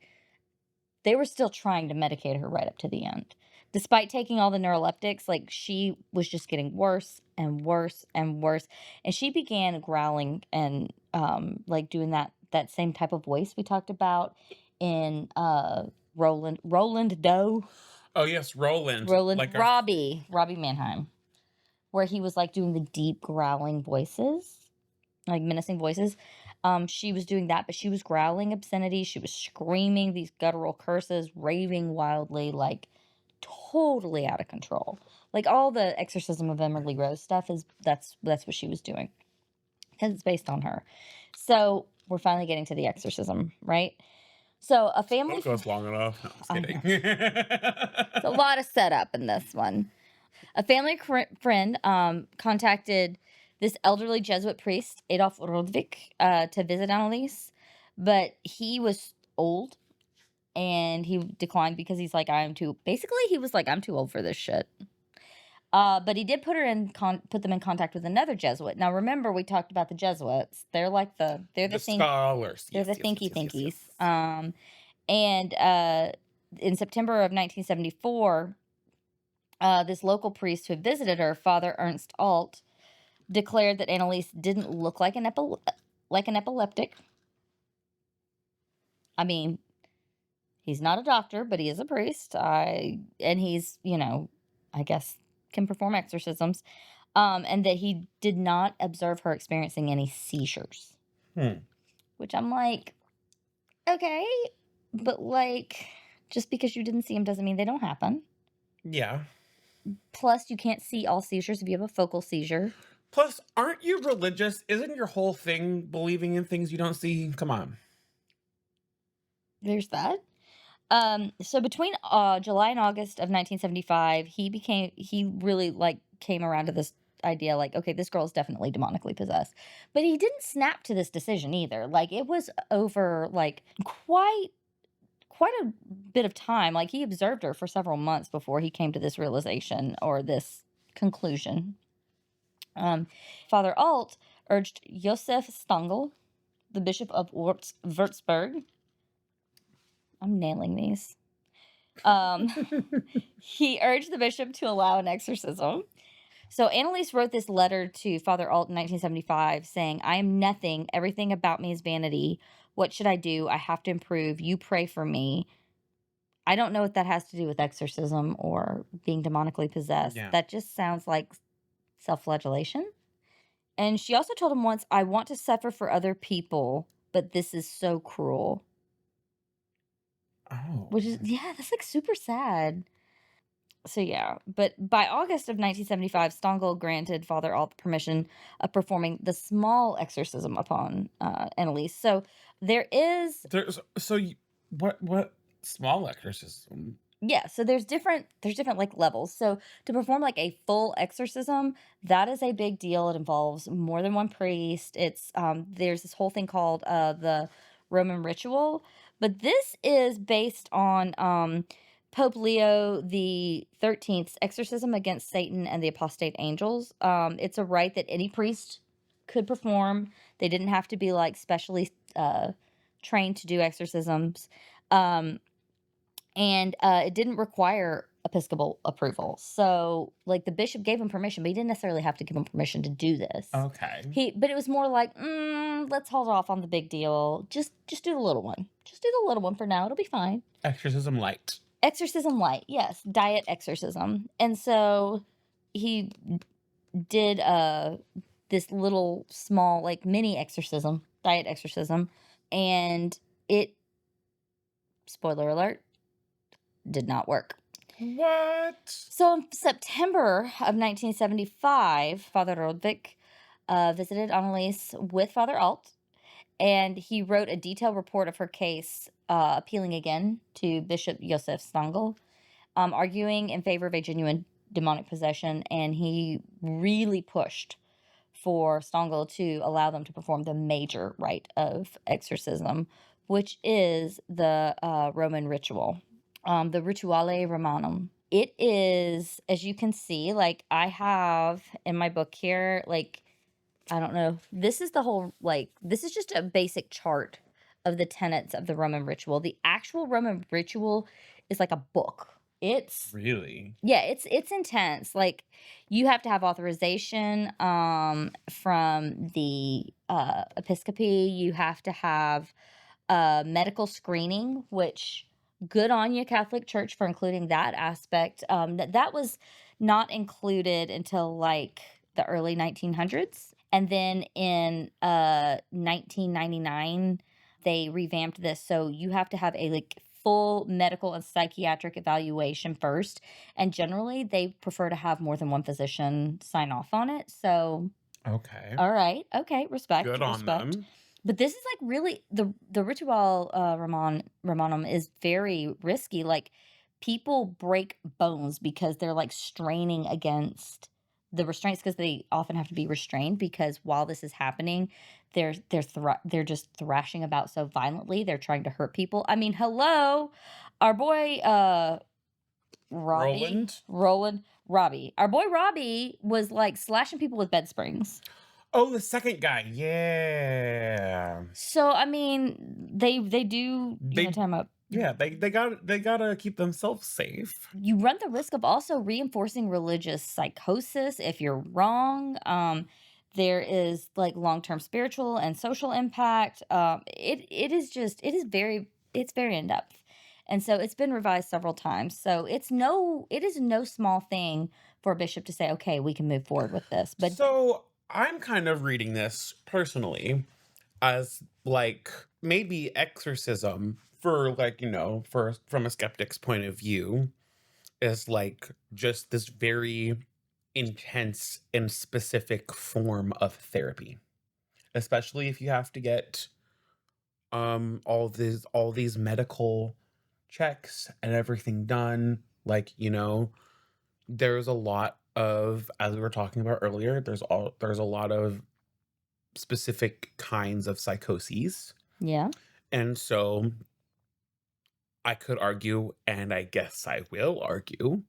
they were still trying to medicate her right up to the end. Despite taking all the neuroleptics, like, she was just getting worse and worse and worse. And she began growling and like doing that same type of voice we talked about in Roland Doe. Oh yes, Roland. Like Robbie Mannheim, where he was like doing the deep growling voices, like menacing voices. She was doing that, but she was growling obscenity. She was screaming these guttural curses, raving wildly, like totally out of control. Like, all the Exorcism of Emily Rose stuff that's what she was doing, because it's based on her. So we're finally getting to the exorcism, right? So a family That goes long enough. No, I'm just kidding. It's a lot of setup in this one. A family friend contacted this elderly Jesuit priest, Adolf Rodvik, to visit Annalise, but he was old and he declined because he's like, he was like, I'm too old for this shit. But he did put them in contact with another Jesuit. Now, remember, we talked about the Jesuits. They're like the scholars. They're the thinky thinkies. And in September of 1974, this local priest who had visited her, Father Ernst Alt, declared that Annalise didn't look like an epileptic. I mean, he's not a doctor, but he is a priest. And he's, I guess, can perform exorcisms. And that he did not observe her experiencing any seizures. Which I'm like, okay, but like, just because you didn't see them doesn't mean they don't happen. Yeah. Plus, you can't see all seizures if you have a focal seizure. Plus, aren't you religious? Isn't your whole thing believing in things you don't see? Come on. There's that. So between July and August of 1975, he really like came around to this idea, like, okay, this girl is definitely demonically possessed. But he didn't snap to this decision either. Like, it was over like quite a bit of time. Like, he observed her for several months before he came to this realization or this conclusion. Father Alt urged Josef Stangl, the Bishop of Würzburg. I'm nailing these. He urged the bishop to allow an exorcism. So Annalise wrote this letter to Father Alt in 1975 saying, I am nothing. Everything about me is vanity. What should I do? I have to improve. You pray for me. I don't know what that has to do with exorcism or being demonically possessed. Yeah. That just sounds like self-flagellation. And she also told him once, I want to suffer for other people, but this is so cruel. Oh. Which is, yeah, that's like super sad. So yeah, but by August of 1975, Stangl granted Father Alt permission of performing the small exorcism upon Annalise. So what small exorcism? Yeah, so there's different like levels. So to perform like a full exorcism, that is a big deal. It involves more than one priest. It's there's this whole thing called the Roman ritual, but this is based on Pope Leo the 13th's exorcism against Satan and the apostate angels. It's a rite that any priest could perform. They didn't have to be like specially trained to do exorcisms. Um, and it didn't require episcopal approval. So, like, the bishop gave him permission, but he didn't necessarily have to give him permission to do this. Okay. But it was more like, let's hold off on the big deal. Just do the little one. Just do the little one for now. It'll be fine. Exorcism light. Exorcism light, yes, diet exorcism. And so he did this little small like mini exorcism, diet exorcism, and it, spoiler alert, did not work. What? So in September of 1975, Father Rodvik visited Annalise with Father Alt, and he wrote a detailed report of her case, appealing again to Bishop Josef Stangl, arguing in favor of a genuine demonic possession, and he really pushed for Stangl to allow them to perform the major rite of exorcism, which is the Roman ritual, the Rituale Romanum. It is, as you can see, like I have in my book here, like, I don't know, this is the whole, like, this is just a basic chart of the tenets of the Roman ritual. The actual Roman ritual is like a book. It's Really? yeah, it's intense. Like you have to have authorization from the episcopacy. You have to have medical screening, which good on you, Catholic Church, for including that aspect. That was not included until like the early 1900s. And then in 1999, they revamped this. So you have to have a like full medical and psychiatric evaluation first. And generally, they prefer to have more than one physician sign off on it. So, Okay. all right. Okay. Respect. Good on respect. them. But this is like really the Ritual Romanum is very risky. Like people break bones because they're like straining against the restraints because they often have to be restrained because while this is happening, they're just thrashing about so violently. They're trying to hurt people. I mean, hello, our boy Robbie. Our boy Robbie was like slashing people with bed springs. Oh, the second guy. Yeah. So I mean, they do time up. Yeah, they gotta keep themselves safe. You run the risk of also reinforcing religious psychosis if you're wrong. There is like long-term spiritual and social impact. It's very in depth, and so it's been revised several times. So it is no small thing for a bishop to say, okay, we can move forward with this. But so I'm kind of reading this personally as like maybe exorcism for like, from a skeptic's point of view is like just this very intense and specific form of therapy. Especially if you have to get all these medical checks and everything done, like, there's a lot of, as we were talking about earlier, there's a lot of specific kinds of psychoses. yeah, And so I could argue, and I guess I will argue,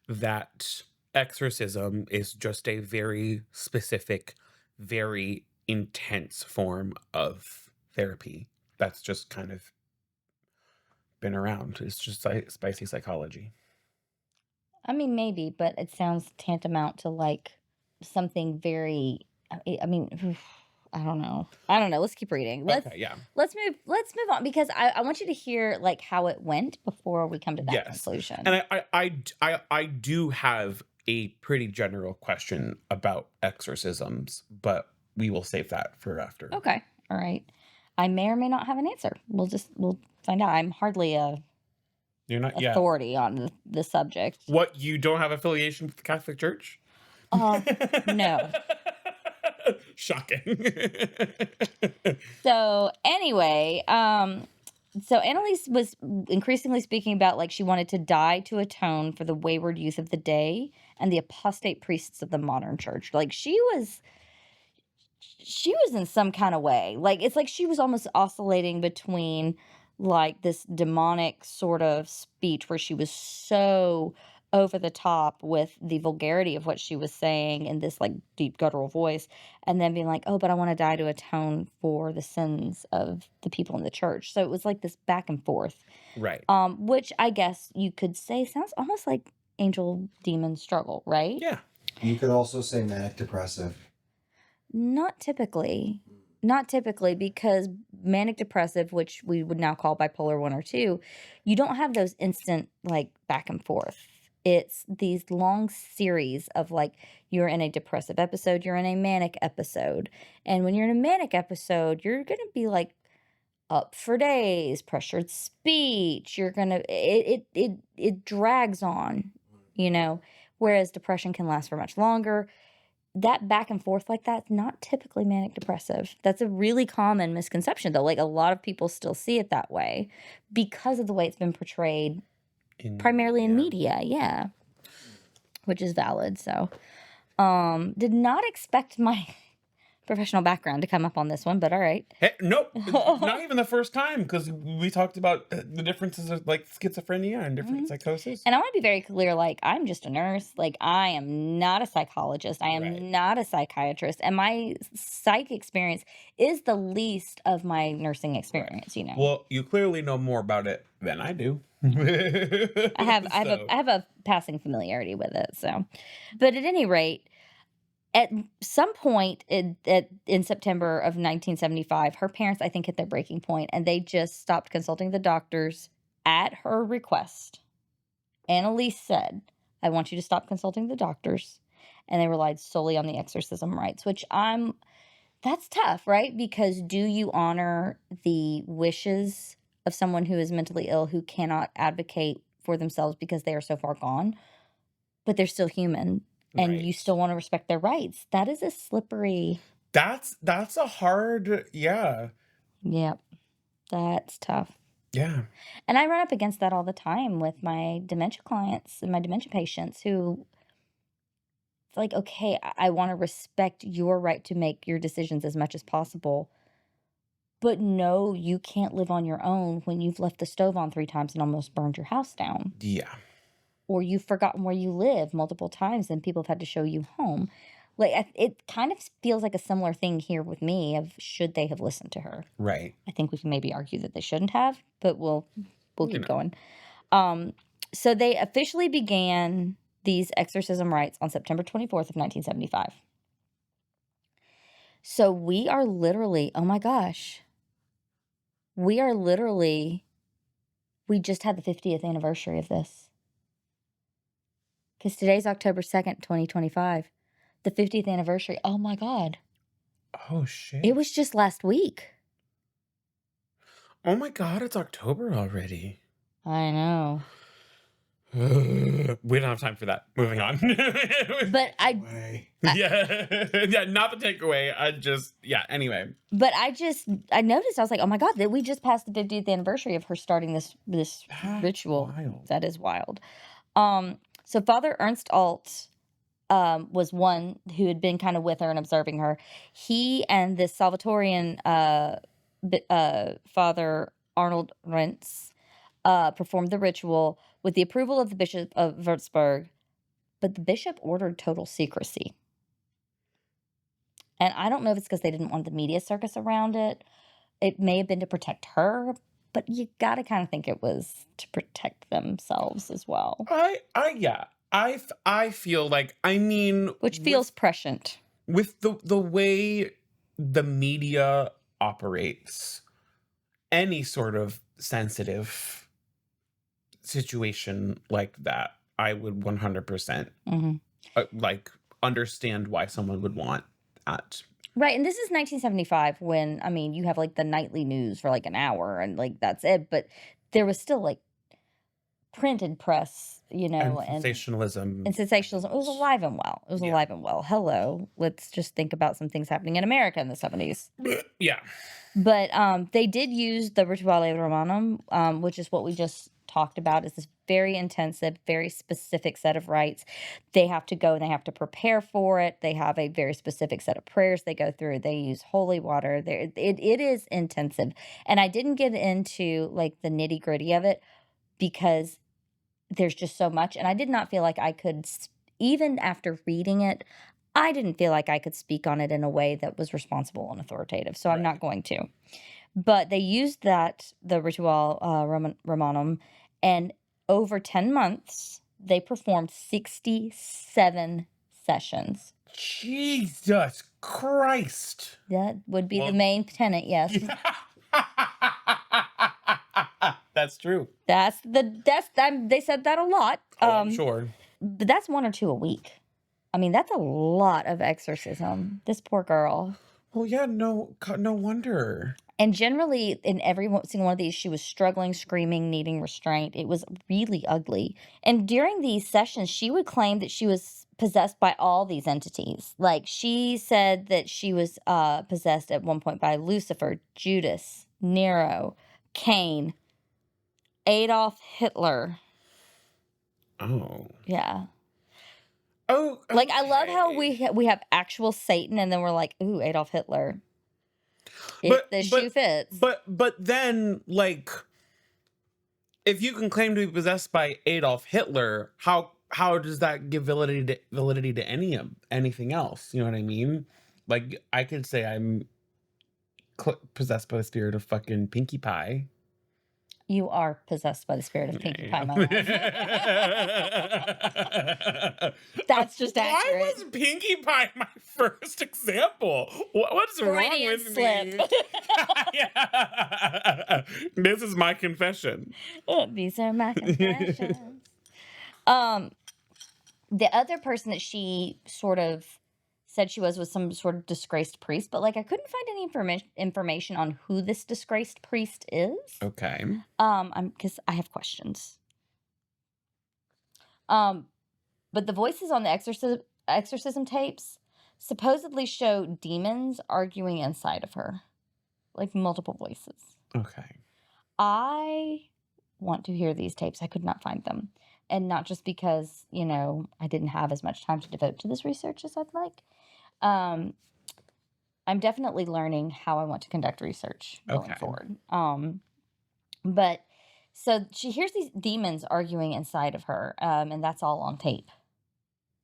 that exorcism is just a very specific, very intense form of therapy that's just kind of been around. It's just spicy psychology. I mean maybe, but it sounds tantamount to like something very. I mean, I don't know. Let's keep reading. Okay, yeah. Let's move on because I want you to hear like how it went before we come to that Yes. conclusion. And I do have a pretty general question about exorcisms, but we will save that for after. Okay. All right. I may or may not have an answer. We'll find out. I'm hardly a You're not authority on the subject. What, you don't have affiliation with the Catholic Church? No. Shocking. So anyway, So Annalise was increasingly speaking about like she wanted to die to atone for the wayward youth of the day and the apostate priests of the modern church. Like she was in some kind of way. Like it's like she was almost oscillating between like this demonic sort of speech where she was so over the top with the vulgarity of what she was saying in this like deep guttural voice, and then being like, "Oh, but I want to die to atone for the sins of the people in the church." So it was like this back and forth, Right. which I guess you could say sounds almost like angel demon struggle, right? Yeah. You could also say manic depressive. Not typically. Not typically, because manic depressive, which we would now call bipolar 1 or 2, you don't have those instant, like, back and forth. It's these long series of, like, you're in a depressive episode, you're in a manic episode. And when you're in a manic episode, you're going to be, like, up for days, pressured speech. You're going to, it drags on, you know, whereas depression can last for much longer. That back and forth like that's not typically manic depressive. That's a really common misconception, though. Like, a lot of people still see it that way because of the way it's been portrayed primarily in media, yeah, which is valid. So, did not expect my professional background to come up on this one, but all right. Hey, nope, it's not even the first time, because we talked about the differences of like schizophrenia and different psychosis. And I want to be very clear, like, I'm just a nurse. Like, I am not a psychologist. I am Right. not a psychiatrist. And my psych experience is the least of my nursing experience, you know. Well, you clearly know more about it than I do. I have a passing familiarity with it. So, but at any rate, at some point in September of 1975, her parents, I think, hit their breaking point, and they just stopped consulting the doctors at her request. Annalise said, "I want you to stop consulting the doctors," and they relied solely on the exorcism rites, which that's tough, right? Because do you honor the wishes of someone who is mentally ill who cannot advocate for themselves because they are so far gone, but they're still human, and you Right. still want to respect their rights? That is a slippery. That's a hard, yeah. Yep, that's tough. Yeah. And I run up against that all the time with my dementia clients and my dementia patients who, it's like, okay, I want to respect your right to make your decisions as much as possible. But no, you can't live on your own when you've left the stove on 3 times and almost burned your house down. Yeah. Or you've forgotten where you live multiple times and people have had to show you home. Like, it kind of feels like a similar thing here with me of should they have listened to her? Right. I think we can maybe argue that they shouldn't have, but we'll You keep know. going. So they officially began these exorcism rites on September 24th of 1975. So we are literally, oh my gosh, we just had the 50th anniversary of this. Because today's October 2nd, 2025. The 50th anniversary. Oh my God. Oh shit. It was just last week. Oh my God, it's October already. I know. We don't have time for that. Moving on. But yeah, not the takeaway. Anyway. But I noticed, I was like, oh my God, that we just passed the 50th anniversary of her starting this That's ritual. wild. That is wild. So Father Ernst Alt was one who had been kind of with her and observing her. He and this Salvatorian Father Arnold Rentz performed the ritual with the approval of the Bishop of Würzburg, but the bishop ordered total secrecy. And I don't know if it's because they didn't want the media circus around it. It may have been to protect her, but you got to kind of think it was to protect themselves as well. I feel like, I mean, Which feels prescient. with the way the media operates, any sort of sensitive situation like that, I would 100% like understand why someone would want that. Right, and this is 1975 when, I mean, you have, like, the nightly news for, like, an hour and, like, that's it, but there was still, like, printed press, And and sensationalism. sensationalism. It was alive and well. It was Yeah. alive and well. Hello. Let's just think about some things happening in America in the 70s. Yeah. But they did use the Rituale Romanum, which is what we just talked about. Is this very intensive, very specific set of rites. They have to go and they have to prepare for it. They have a very specific set of prayers they go through. They use holy water. It is intensive. And I didn't get into like the nitty gritty of it because there's just so much. And I did not feel like I could, even after reading it, I didn't feel like I could speak on it in a way that was responsible and authoritative. So I'm not going to. But they used the Ritual Romanum, and over 10 months, they performed 67 sessions. Jesus Christ. That would be Well- the main tenet, yes. That's true. They said that a lot. I'm sure. But that's 1 or 2 a week. I mean, that's a lot of exorcism. This poor girl. Well, yeah, no wonder. And generally, in every single one of these, she was struggling, screaming, needing restraint. It was really ugly. And during these sessions, she would claim that she was possessed by all these entities. Like, she said that she was possessed at one point by Lucifer, Judas, Nero, Cain, Adolf Hitler. Oh. Yeah. Oh. Like, I love how okay. we have actual Satan, and then we're like, ooh, Adolf Hitler. If the shoe fits. But then, like, if you can claim to be possessed by Adolf Hitler, how does that give validity to anything else? You know what I mean? Like, I could say I'm possessed by the spirit of fucking Pinkie Pie. You are possessed by the spirit of Pinkie Pie, my love. That's just accurate. Why was Pinkie Pie my first example? What's wrong Freudian with slip. me? Yeah. This is my confession. These are my confessions. The other person that she sort of said she was some sort of disgraced priest, but like I couldn't find any information on who this disgraced priest is. Okay. Because I have questions. But the voices on the exorcism tapes supposedly show demons arguing inside of her, like multiple voices. Okay. I want to hear these tapes. I could not find them. And not just because, I didn't have as much time to devote to this research as I'd like. I'm definitely learning how I want to conduct research going forward. But so she hears these demons arguing inside of her, and that's all on tape.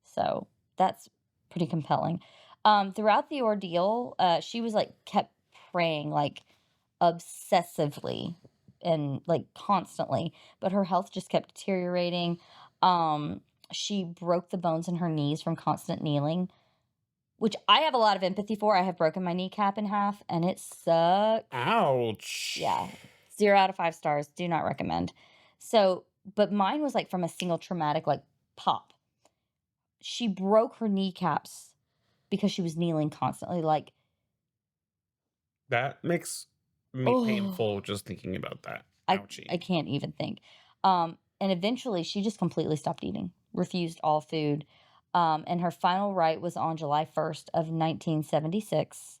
So that's pretty compelling. Throughout the ordeal, she was kept praying obsessively and constantly, but her health just kept deteriorating. She broke the bones in her knees from constant kneeling, which I have a lot of empathy for. I have broken my kneecap in half, and it sucks. Ouch. Yeah. 0 out of 5 stars. Do not recommend. So, but mine was from a single traumatic pop. She broke her kneecaps because she was kneeling constantly. That makes me painful just thinking about that. Ouchie. I can't even think. And eventually she just completely stopped eating, refused all food. And her final rite was on July 1st of 1976.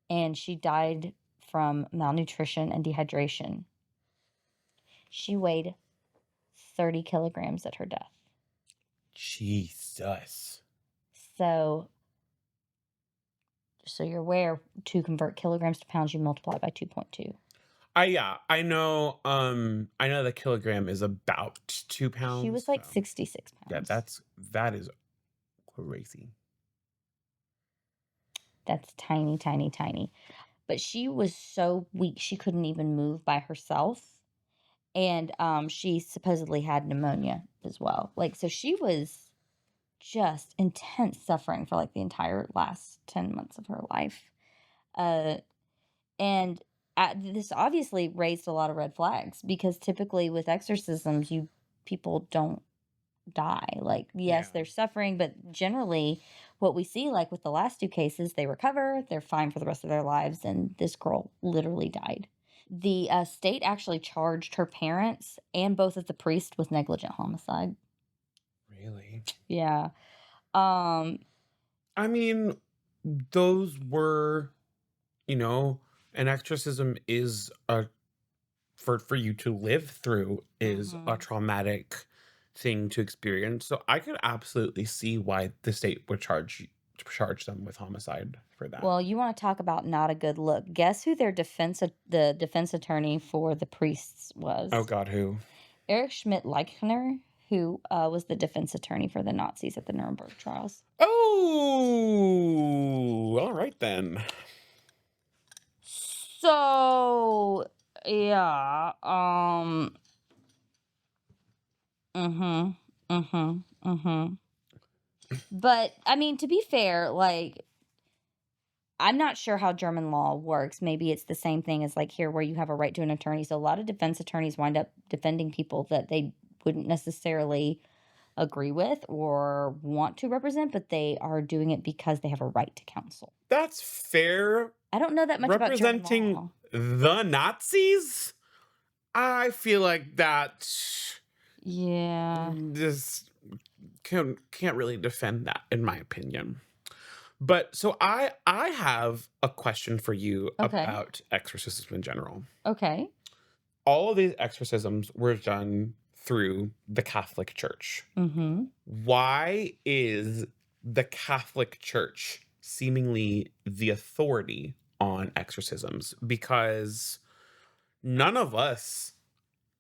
And she died from malnutrition and dehydration. She weighed 30 kilograms at her death. Jesus. So, just so you're aware, to convert kilograms to pounds, you multiply by 2.2. I know the kilogram is about 2 pounds. She was 66 pounds. Yeah, that is crazy. That's tiny, tiny, tiny. But she was so weak, she couldn't even move by herself. And she supposedly had pneumonia as well. So she was just intense suffering for the entire last 10 months of her life. And this obviously raised a lot of red flags, because typically with exorcisms, people don't die. Yes, they're suffering, but generally what we see, with the last 2 cases, they recover, they're fine for the rest of their lives, and this girl literally died. The state actually charged her parents and both of the priests with negligent homicide. Really? Yeah. Um, I mean, those were, you know, an exorcism is a for you to live through is a mhm. traumatic thing to experience. So I could absolutely see why the state would charge them with homicide for that. Well, you want to talk about not a good look. Guess who their the defense attorney for the priests Oh was? God, who? Erich Schmidt Leichner, who was the defense attorney for the Nazis at the Nuremberg trials. Oh, all right then. So, yeah, mhm, mhm, mhm. But I mean, to be fair, like I'm not sure how German law works. Maybe it's the same thing as like here where you have a right to an attorney. So a lot of defense attorneys wind up defending people that they wouldn't necessarily agree with or want to represent, but they are doing it because they have a right to counsel. That's fair. I don't know that much about German Representing law. the Nazis? I feel like that Yeah. just can't really defend that in my opinion. But so I have a question for you Okay. about exorcism in general. Okay. All of these exorcisms were done through the Catholic Church. Mhm. Why is the Catholic Church seemingly the authority on exorcisms? Because none of us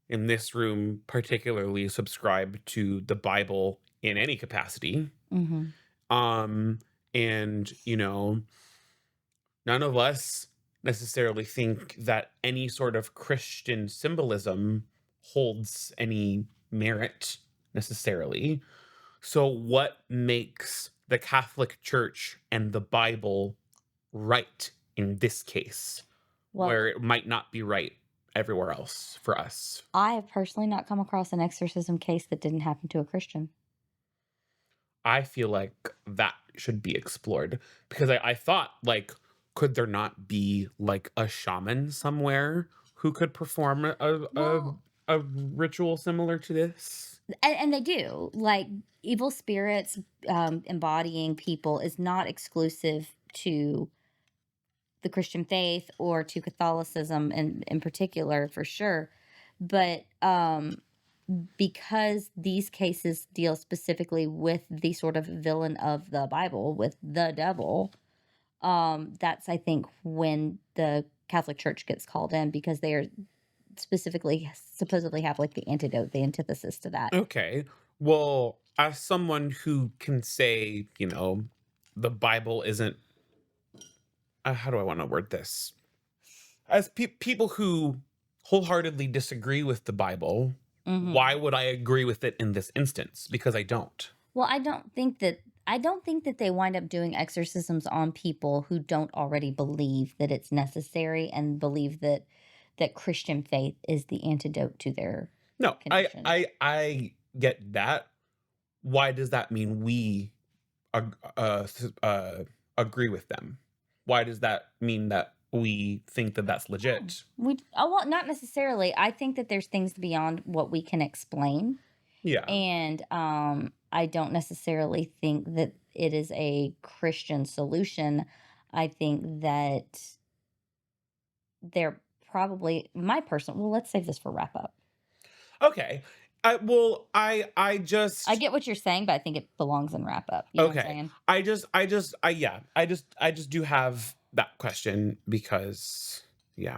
in this room particularly subscribe to the Bible in any capacity. Mhm. Um, and none of us necessarily think that any sort of Christian symbolism holds any merit necessarily. So, what makes the Catholic Church and the Bible right in this case, Well, where it might not be right everywhere else for us? I have personally not come across an exorcism case that didn't happen to a Christian. I feel like that should be explored because I thought, like, could there not be like a shaman somewhere who could perform Well, a ritual similar to this? and they do. Like evil spirits embodying people is not exclusive to the Christian faith or to Catholicism in particular for sure. But because these cases deal specifically with the sort of villain of the Bible, with the devil, that's I think when the Catholic Church gets called in because they are specifically supposedly have like the antidote, the antithesis to that. Okay. Well, as someone who can say, the Bible isn't, how do I want to word this? As people who wholeheartedly disagree with the Bible, why Mhm. would I agree with it in this instance? Because I don't. Well, I don't think that they wind up doing exorcisms on people who don't already believe that it's necessary and believe that Christian faith is the antidote to their No, condition. I get that. Why does that mean we agree with them? Why does that mean that we think that that's Oh, legit? well, not necessarily. I think that there's things beyond what we can explain, Yeah. and I don't necessarily think that it is a Christian solution. I think that they're probably my personal. Well, let's save this for wrap up. Okay. I I just get what you're saying, but I think it belongs in wrap up. You know what I'm okay. saying? I just do have that question because yeah.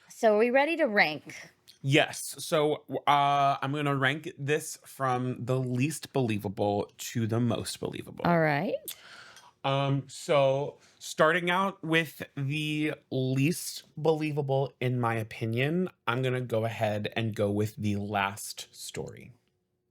So are we ready to rank? Yes. So I'm going to rank this from the least believable to the most believable. All right. So starting out with the least believable in my opinion, I'm going to go ahead and go with the last story.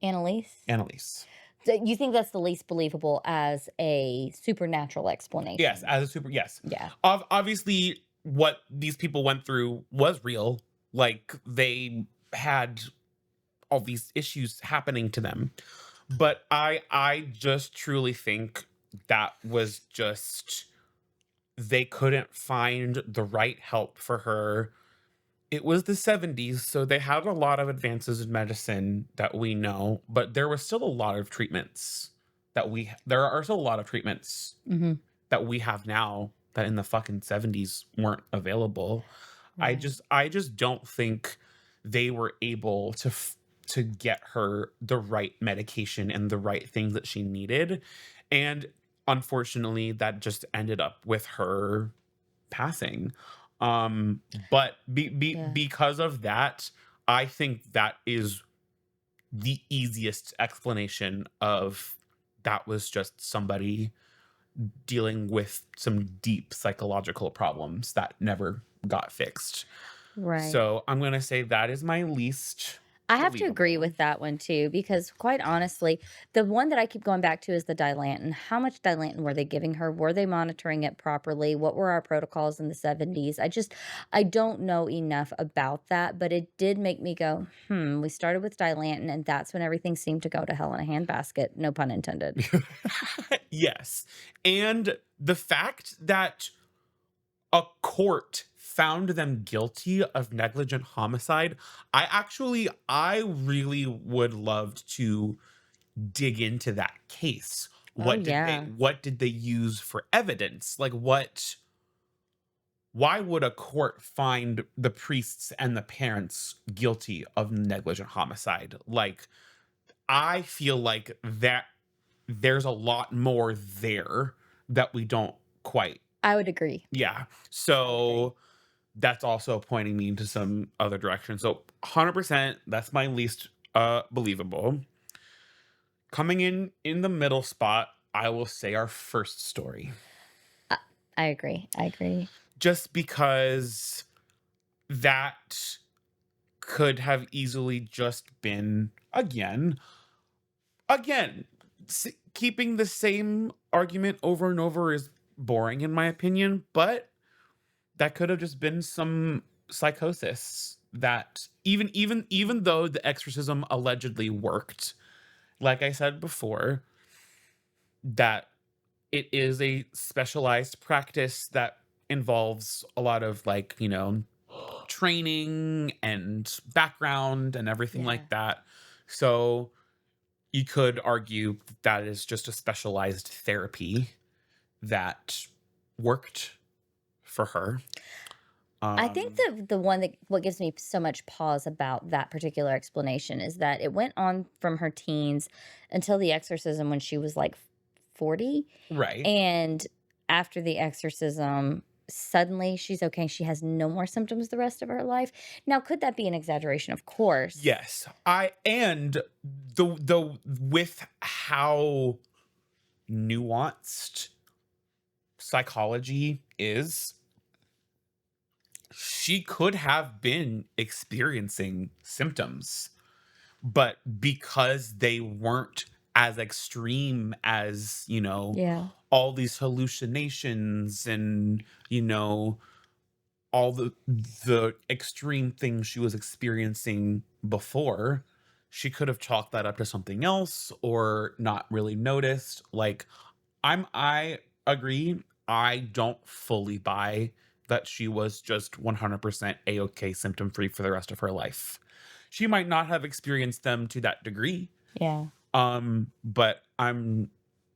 Annalise? Annalise. So you think that's the least believable as a supernatural explanation? Yes, as a super yes. Yeah. Obviously what these people went through was real. Like they had all these issues happening to them. But I just truly think that was just they couldn't find the right help for her it was the 70s, so they had a lot of advances in medicine that we know, but there was still a lot of treatments there are still a lot of treatments Mhm. that we have now that in the fucking 70s weren't available. Right. I just don't think they were able to get her the right medication and the right things that she needed. And unfortunately, that just ended up with her passing. But Yeah. because of that, I think that is the easiest explanation of that was just somebody dealing with some deep psychological problems that never got fixed. Right. So I'm gonna say that is my least I have to agree believable. with that one too, because quite honestly, the one that I keep going back to is the Dilantin. How much Dilantin were they giving her? Were they monitoring it properly? What were our protocols in the 70s? I don't know enough about that, but it did make me go, we started with Dilantin, and that's when everything seemed to go to hell in a handbasket. No pun intended. Yes. And the fact that a court found them guilty of negligent homicide, I really would love to dig into that case. Oh, yeah. What did they use for evidence? Like why would a court find the priests and the parents guilty of negligent homicide? Like I feel like that there's a lot more there that we don't quite. I would agree. Yeah. I would agree. So that's also pointing me into some other direction. So 100% that's my least believable. Coming in the middle spot, I will say our first story. I, I agree. I agree. Just because that could have easily just been again keeping the same argument over and over is boring in my opinion, but that could have just been some psychosis that even though the exorcism allegedly worked, like I said before, that it is a specialized practice that involves a lot of like, training and background and everything Yeah. like that. So you could argue that is just a specialized therapy that worked for her. I think the one that what gives me so much pause about that particular explanation is that it went on from her teens until the exorcism when she was like 40. Right. And after the exorcism, suddenly she's okay. She has no more symptoms the rest of her life. Now, could that be an exaggeration? Of course. Yes. I and the with how nuanced psychology is, she could have been experiencing symptoms, but because they weren't as extreme as, Yeah. all these hallucinations and, all the extreme things she was experiencing before, she could have chalked that up to something else or not really noticed. Like I agree. I don't fully buy that she was just 100% a-okay symptom free for the rest of her life. She might not have experienced them to that degree. Yeah. But I'm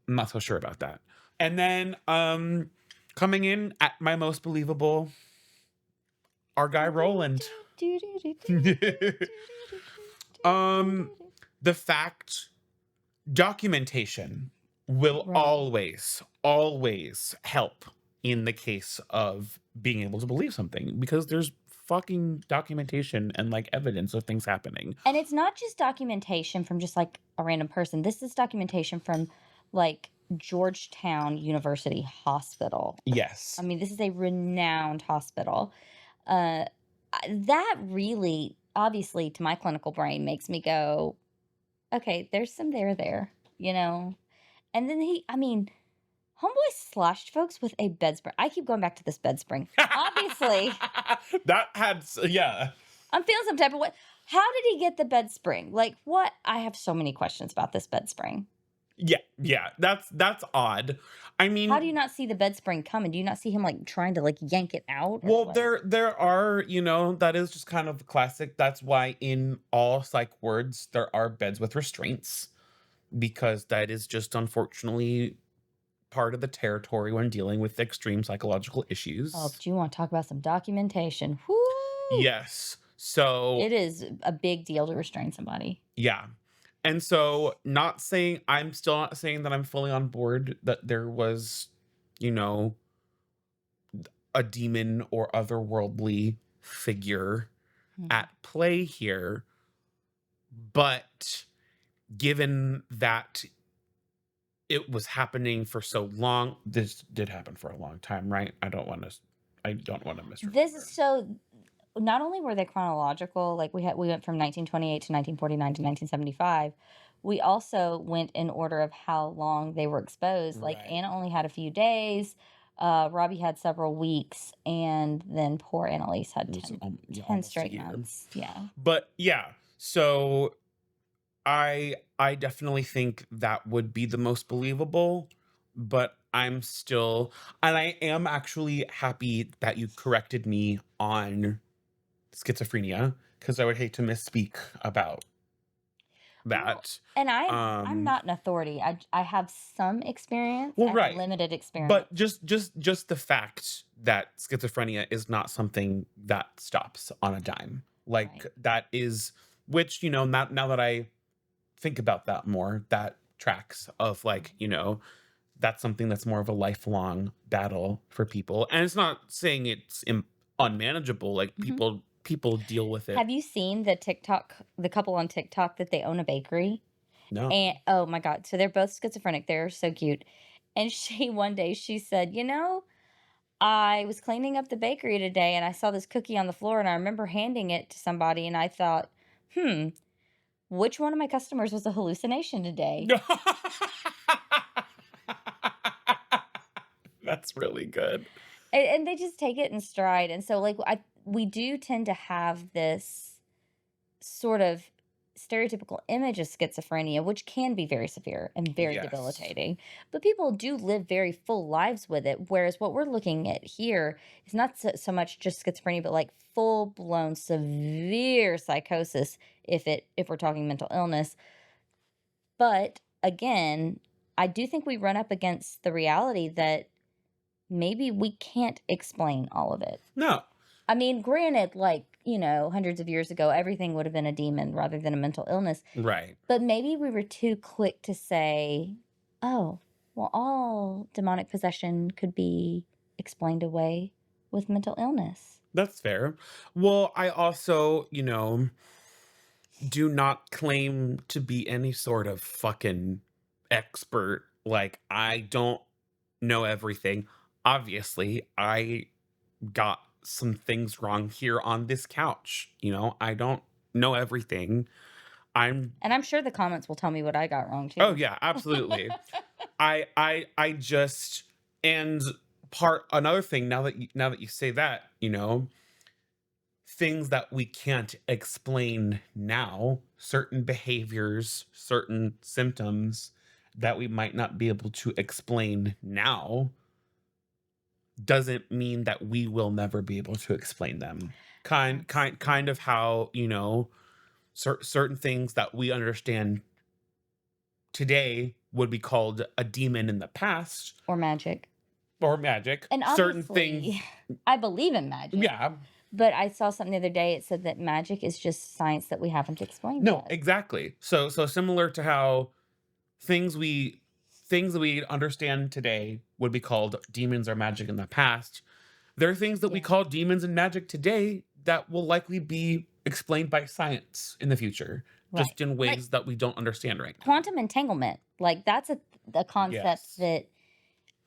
not so sure about that. And then coming in at my most believable, our guy Roland. The fact documentation will Right. always help in the case of being able to believe something because there's fucking documentation and like evidence of things happening. And it's not just documentation from just like a random person. This is documentation from like Georgetown University Hospital. Yes. I mean, this is a renowned hospital. That really, obviously, to my clinical brain, makes me go, okay, there's some there, you know? And then Homeboy slashed folks with a bed spring. I keep going back to this bed spring. Obviously, That had yeah. I'm feeling some type of way. How did he get the bed spring? Like, what? I have so many questions about this bed spring. Yeah, that's odd. I How do mean, you not see the bed spring coming? Do you not see him, like, trying to, like, yank it out or well, what? there are, that is just kind of classic. That's why in all psych wards there are beds with restraints, because that is just unfortunately part of the territory when dealing with extreme psychological Oh, issues. but you wanna talk about some documentation. Whoo! Yes. So, It is a big deal to restrain somebody. yeah. And so, not saying I'm still not saying that I'm fully on board that there was, you know, a demon or otherworldly figure Mhm. at play here, but given that it was happening for so long, this did happen for a long time, right? I don't want to This misremember. is so not only were they chronological, like we went from 1928 to 1949 to 1975, we also went in order of how long they were exposed. Like Right. Anna only had a few days, Robbie had several weeks, and then poor Annalise had It was 10 almost a straight year. months. Yeah. But yeah, so I definitely think that would be the most believable, but I'm still, and I am actually happy that you corrected me on schizophrenia, because I would hate to misspeak about Well, that. and I'm Um not an authority. I have some experience. well, I have right. limited experience. But just the fact that schizophrenia is not something that stops on a dime. Like Right. that is, which, now that I think about that more, that tracks of, like, that's something that's more of a lifelong battle for people. And it's not saying it's unmanageable. Like, Mhm. people deal with it. Have you seen the couple on TikTok that they own a bakery? No. And oh my god, so they're both schizophrenic, they're so cute. And she one day she said, "You know, I was cleaning up the bakery today and I saw this cookie on the floor and I remember handing it to somebody and I thought, hmm, which one of my customers was a hallucination today?" That's really good. And they just take it in stride. And so like we do tend to have this sort of stereotypical image of schizophrenia, which can be very severe and very Yes. debilitating. But people do live very full lives with it. Whereas what we're looking at here is not so much just schizophrenia, but like full blown severe psychosis if we're talking mental illness. But again, I do think we run up against the reality that maybe we can't explain all of it. No. I mean, granted, like, hundreds of years ago, everything would have been a demon rather than a mental illness. Right. But maybe we were too quick to say, oh, well, all demonic possession could be explained away with mental illness. That's fair. Well, I also, do not claim to be any sort of fucking expert. Like, I don't know everything. Obviously, I got some things wrong here on this couch. I don't know everything. I'm And I'm sure the comments will tell me what I got wrong Oh too. yeah, absolutely. I just, and part another thing, now that you say that, things that we can't explain now, certain behaviors, certain symptoms that we might not be able to explain now, doesn't mean that we will never be able to explain them. Kind of Absolutely. how, certain things that we understand today would be called a demon in the past, Or magic. or magic. And Certain obviously, things, I believe in magic. yeah. But I saw something the other day. It said that magic is just science that we haven't explained No, yet. exactly. So similar to how things we things that we understand today would be called demons or magic in the past. There are things that we Yeah. call demons and magic today that will likely be explained by science in the future, Right. just in Like ways that we don't understand right now. quantum entanglement. Like that's a concept Yes. that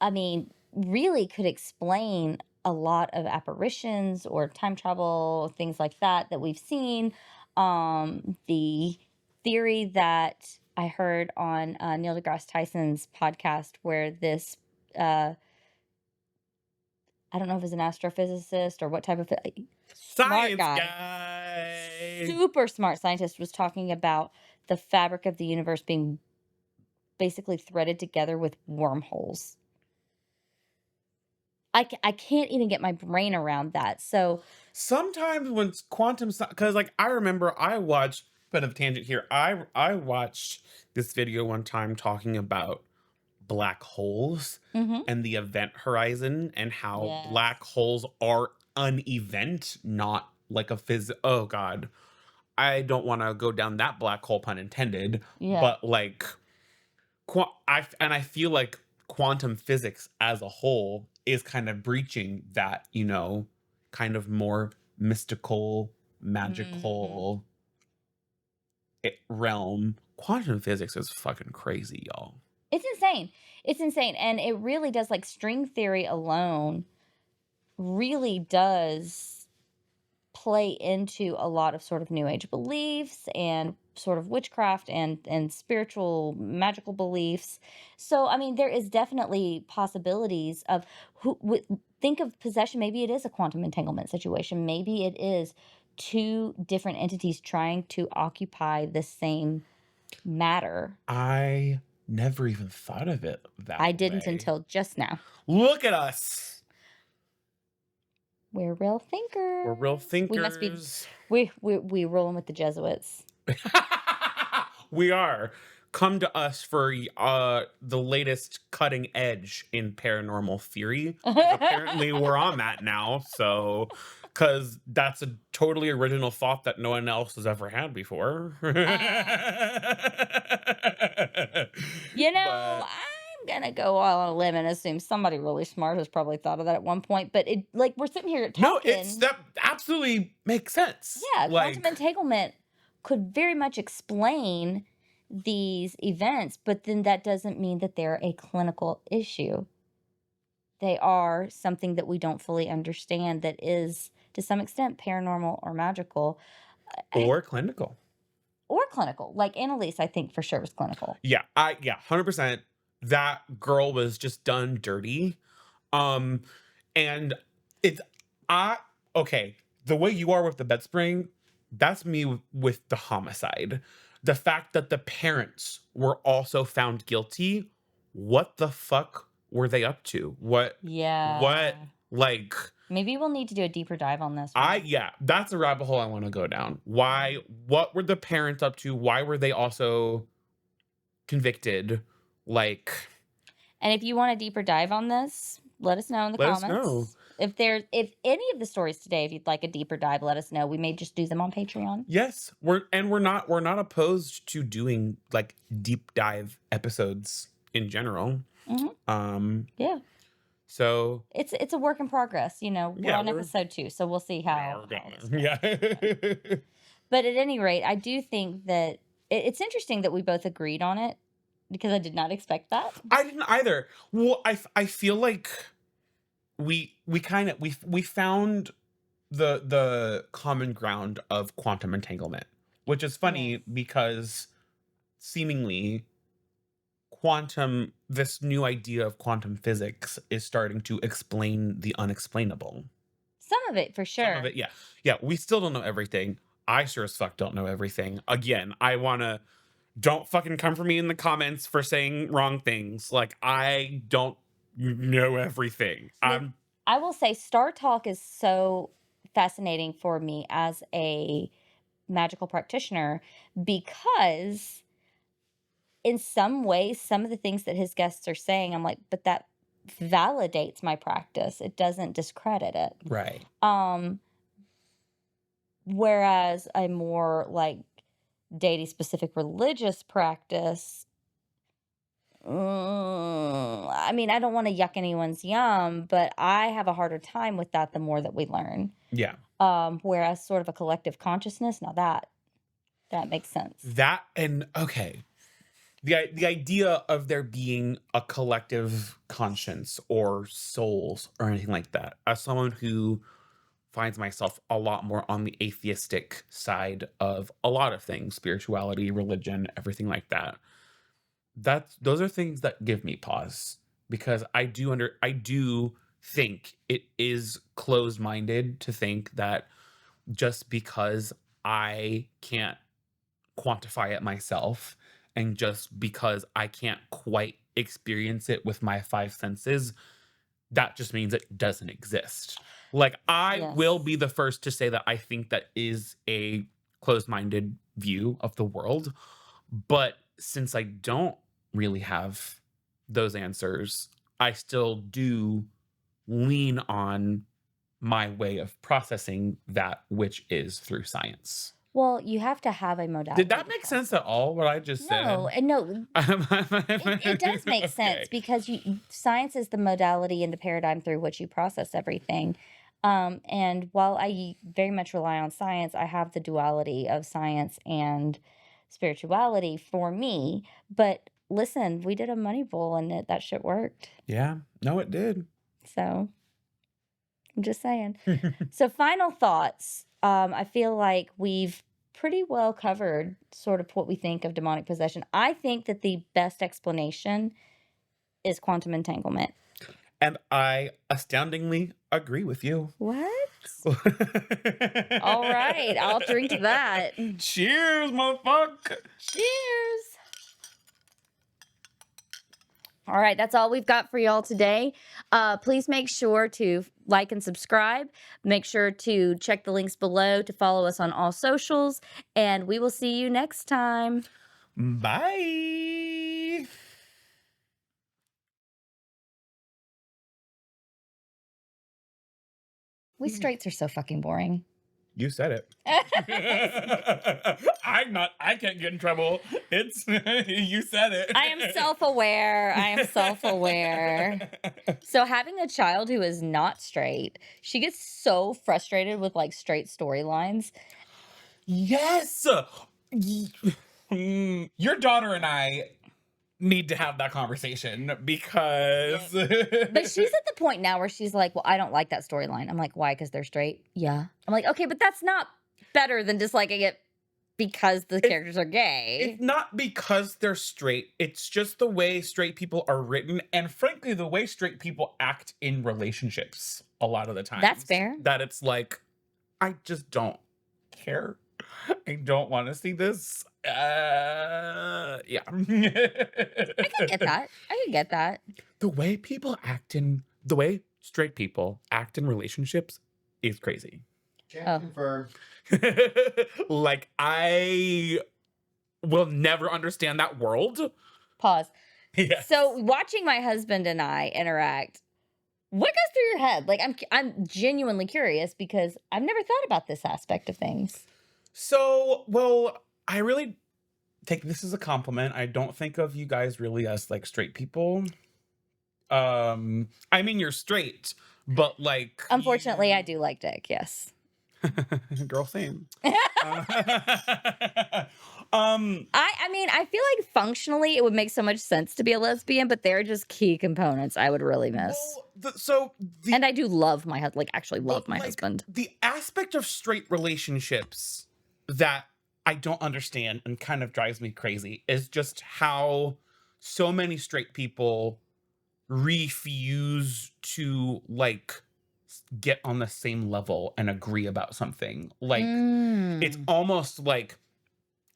I mean really could explain a lot of apparitions or time travel, things like that we've seen. The theory that I heard on Neil deGrasse Tyson's podcast, where this I don't know if it's an astrophysicist or what type of smart Science guy, guy. super smart scientist was talking about the fabric of the universe being basically threaded together with wormholes. I can't even get my brain around that. So Sometimes when quantum, because like I remember I watched, bit of tangent here. I watched this video one time talking about black holes mhm. and the event horizon and how Yes. black holes are an event, not like a oh god. I don't want to go down that black hole, pun intended, Yeah. but like I feel like quantum physics as a whole is kind of breaching that, kind of more mystical, Mhm. magical realm. Quantum physics is fucking crazy, y'all. It's insane. It's insane, and it really does, like, string theory alone really does play into a lot of sort of new age beliefs and sort of witchcraft and spiritual magical beliefs. So I mean there is definitely possibilities of think of possession, maybe it is a quantum entanglement situation, maybe it is two different entities trying to occupy the same matter. I never even thought of it that I didn't way. until just now. Look at us. We're real We're real thinkers. We must be thinkers. we rolling with the Jesuits. We are. Come to us for the latest cutting edge in paranormal theory. 'Cause apparently we're on that now. So, because that's a totally original thought that no one else has ever had before. You know, But I'm gonna go out on a limb and assume somebody really smart has probably thought of that at one point. But it, like, we're sitting here no, it's talking. that absolutely makes sense. Yeah, quantum Like, entanglement could very much explain these events, but then that doesn't mean that they're a clinical issue. They are something that we don't fully understand that is, to some extent, paranormal or magical or clinical. or clinical. Like Annalise, I think for sure was clinical. Yeah, 100%. That girl was just done dirty. Um, and it's I okay. The way you are with the bed spring, that's me with the homicide. The fact that the parents were also found guilty. What the fuck were they up to? What Yeah. like Maybe we'll need to do a deeper dive on this one. yeah, that's a rabbit hole I want to go down. Why what were the parents up to? Why were they also convicted? Like, And if you want a deeper dive on this, let us know in the let us know. comments. If any of the stories today, if you'd like a deeper dive, let us know. We may just do them on Patreon. Yes, we're not opposed to doing like deep dive episodes in general. Hmm. Yeah, So it's a work in progress. You know, we're yeah, on episode 2, so we'll see how. we're how this getting goes. there. Yeah. But at any rate, I do think that it's interesting that we both agreed on it because I did not expect that. I didn't either. Well, I feel like we kind of we found the common ground of quantum entanglement, which is Yes. funny because seemingly this new idea of quantum physics is starting to explain the unexplainable. Some of it for Some of sure. it, yeah. Yeah, we still don't know everything. I sure as fuck don't know everything. Again, I wanna don't fucking come for me in the comments for saying wrong things. Like, I don't know everything. Look, I will say Star Talk is so fascinating for me as a magical practitioner because in some ways some of the things that his guests are saying I'm like, but that validates my practice. It doesn't discredit it. Right. Um whereas a more like deity specific religious practice, I mean, I don't want to yuck anyone's yum, but I have a harder time with that the more that we learn. Yeah. Whereas sort of a collective consciousness, now that makes sense. That and okay. The idea of there being a collective conscience or souls or anything like that, as someone who finds myself a lot more on the atheistic side of a lot of things, spirituality, religion, everything like that. Those are things that give me pause because I do think it is closed-minded to think that just because I can't quantify it myself And just because I can't quite experience it with my five senses, that just means it doesn't exist. Like, I will Yes. be the first to say that I think that is a closed-minded view of the world. But since I don't really have those answers, I still do lean on my way of processing that, which is through science. Well, you have to have a Did modality that to make process sense at all, what I just No, said? and no, it does make sense Okay. because science is the modality and the paradigm through which you process everything. And while I very much rely on science, I have the duality of science and spirituality for me. But listen, we did a money pool and that shit worked. Yeah. No, it did. So I'm just saying. So, final thoughts. I feel like we've pretty well covered sort of what we think of demonic possession. I think that the best explanation is quantum entanglement. And I astoundingly agree with you. What? All right, I'll drink to that. Cheers, motherfucker. Cheers. All right, that's all we've got for y'all today. Please make sure to like and subscribe. Make sure to check the links below to follow us on all socials. And we will see you next time. Bye. We straights are so fucking boring. You said it. I can't get in trouble. It's you said it. I am self-aware. I am self-aware. So having a child who is not straight, she gets so frustrated with like straight storylines. Yes. Your daughter and I need to have that conversation because But she's at the point now where she's like, well, I don't like that storyline. I'm like, why? Because they're straight? Yeah. I'm like, okay, but that's not better than disliking it because the characters are gay. it's not because they're straight. It's just the way straight people are written, and frankly, the way straight people act in relationships a lot of the time. That's fair. That it's like, I just don't care. I don't want to see this. Yeah. I can get that. I can get that. The way straight people act in relationships is crazy. Can't confirm. Like, I will never understand that world. Pause. Yes. So watching my husband and I interact, what goes through your head? Like I'm genuinely curious because I've never thought about this aspect of things. So, well, I really take this as a compliment. I don't think of you guys really as like straight people. I mean, you're straight, but like, Unfortunately, I do like dick, yes. girl, same. I mean, I feel like functionally it would make so much sense to be a lesbian, but there are just key components I would really miss. Well, And I do love my husband, like actually love my like, husband. The aspect of straight relationships that I don't understand and kind of drives me crazy is just how so many straight people refuse to like get on the same level and agree about something. Like, it's almost like,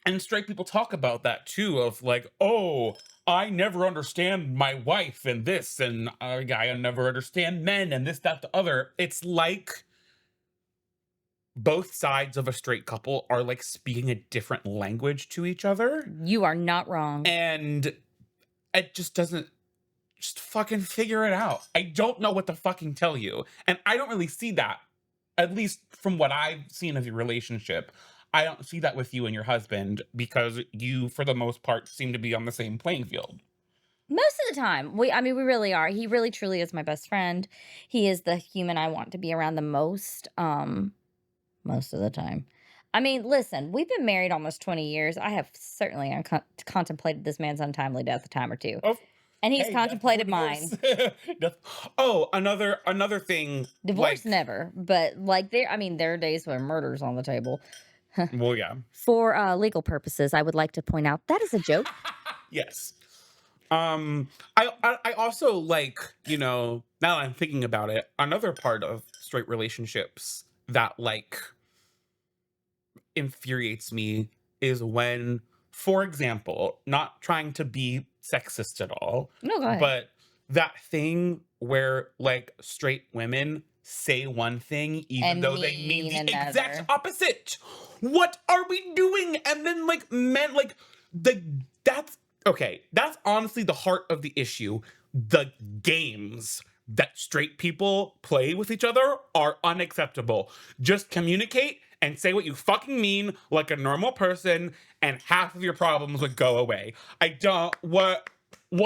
and straight people talk about that too, of like, oh, I never understand my wife and this, and I never understand men and this, that, the other. It's like both sides of a straight couple are like speaking a different language to each other. You are not wrong. And it just doesn't, just fucking figure it out. I don't know what to fucking tell you. And I don't really see that, at least from what I've seen of your relationship. I don't see that with you and your husband because you, for the most part, seem to be on the same playing field. Most of the time. We really are. He really truly is my best friend. He is the human I want to be around the most. Most of the time. I mean, listen, we've been married almost 20 years. I have certainly contemplated this man's untimely death a time or two. Oh, and he's contemplated mine. Oh, another thing. Divorce never, but like there are days when murder's on the table. Well, yeah. For legal purposes, I would like to point out that is a joke. Yes. I also like, now that I'm thinking about it, another part of straight relationships that like infuriates me is when for example, not trying to be sexist at all, No, go ahead. but that thing where like straight women say one thing even And though they mean mean the exact another. opposite. What are we doing? And then like men like that's okay. That's honestly the heart of the issue. The games that straight people play with each other are unacceptable. Just communicate and say what you fucking mean like a normal person, and half of your problems would go away. I don't what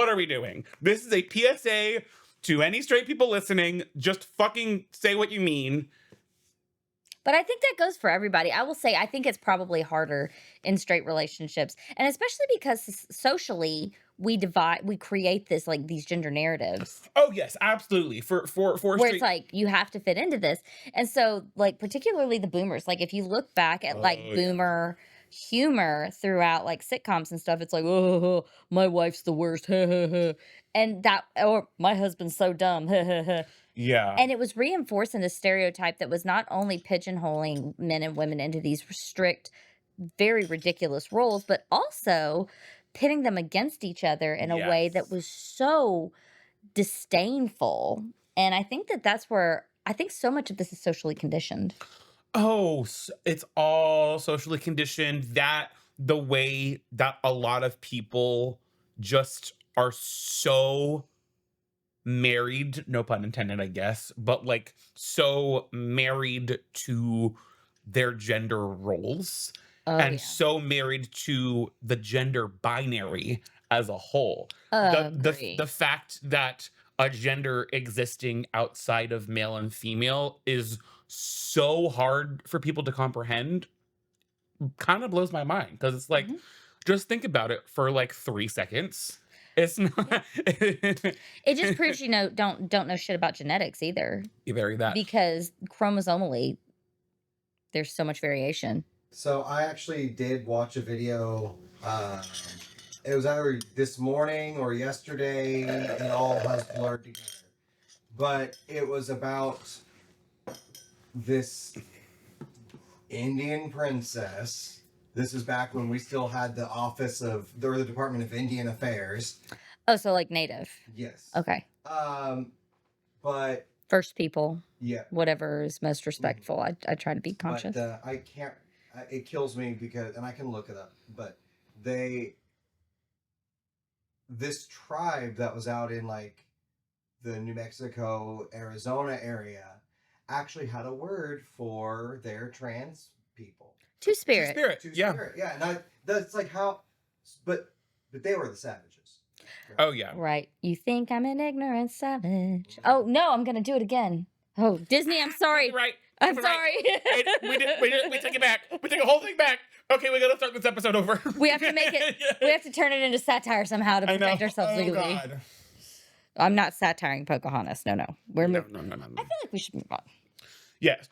are we doing? This is a PSA to any straight people listening. Just fucking say what you mean. But I think that goes for everybody. I will say I think it's probably harder in straight relationships. And especially because socially we create this like these gender narratives Oh yes, absolutely. For where straight. it's like you have to fit into this. And so like particularly the boomers, like if you look back at like Oh, yeah. boomer humor throughout like sitcoms and stuff, it's like, oh, my wife's the worst. And that, or my husband's so dumb. Yeah. And it was reinforcing the stereotype that was not only pigeonholing men and women into these strict, very ridiculous roles, but also pitting them against each other in a way that Yes. was so disdainful. And I think that that's where I think so much of this is socially conditioned. Oh, it's all socially conditioned. That the way that a lot of people just are so married, no pun intended, I guess, but like so married to their gender roles Oh, and yeah. so married to the gender binary as a whole. The Agree. fact that a gender existing outside of male and female is so hard for people to comprehend kind of blows my mind, because it's like, Mhm. just think about it for like 3 seconds. It's not It just proves you don't know shit about genetics either, very that. because chromosomally there's so much variation. So I actually did watch a video. It was either this morning or yesterday. It all has blurred together. But it was about this Indian princess. This is back when we still had the office of the Department of Indian Affairs. Oh, so like native. Yes. Okay. But First people, yeah. whatever is most respectful. I try to be conscious. But I can't. It kills me because, and I can look it up. But this tribe that was out in like the New Mexico, Arizona area, actually had a word for their trans people. Two-spirit. Yeah. Spirit. Yeah, and that's like how, but they were the savages. Oh yeah. Right. You think I'm an ignorant savage. Oh, no, I'm going to do it again. Oh, Disney, I'm sorry. Right. I'm Right. sorry. We take it back. We take the whole thing back. Okay, we gotta start this episode over. We have to make it, we have to turn it into satire somehow to I know. protect ourselves Oh, legally. God. I'm not satiring Pocahontas. No. We're No. I feel like we should move on. Yes,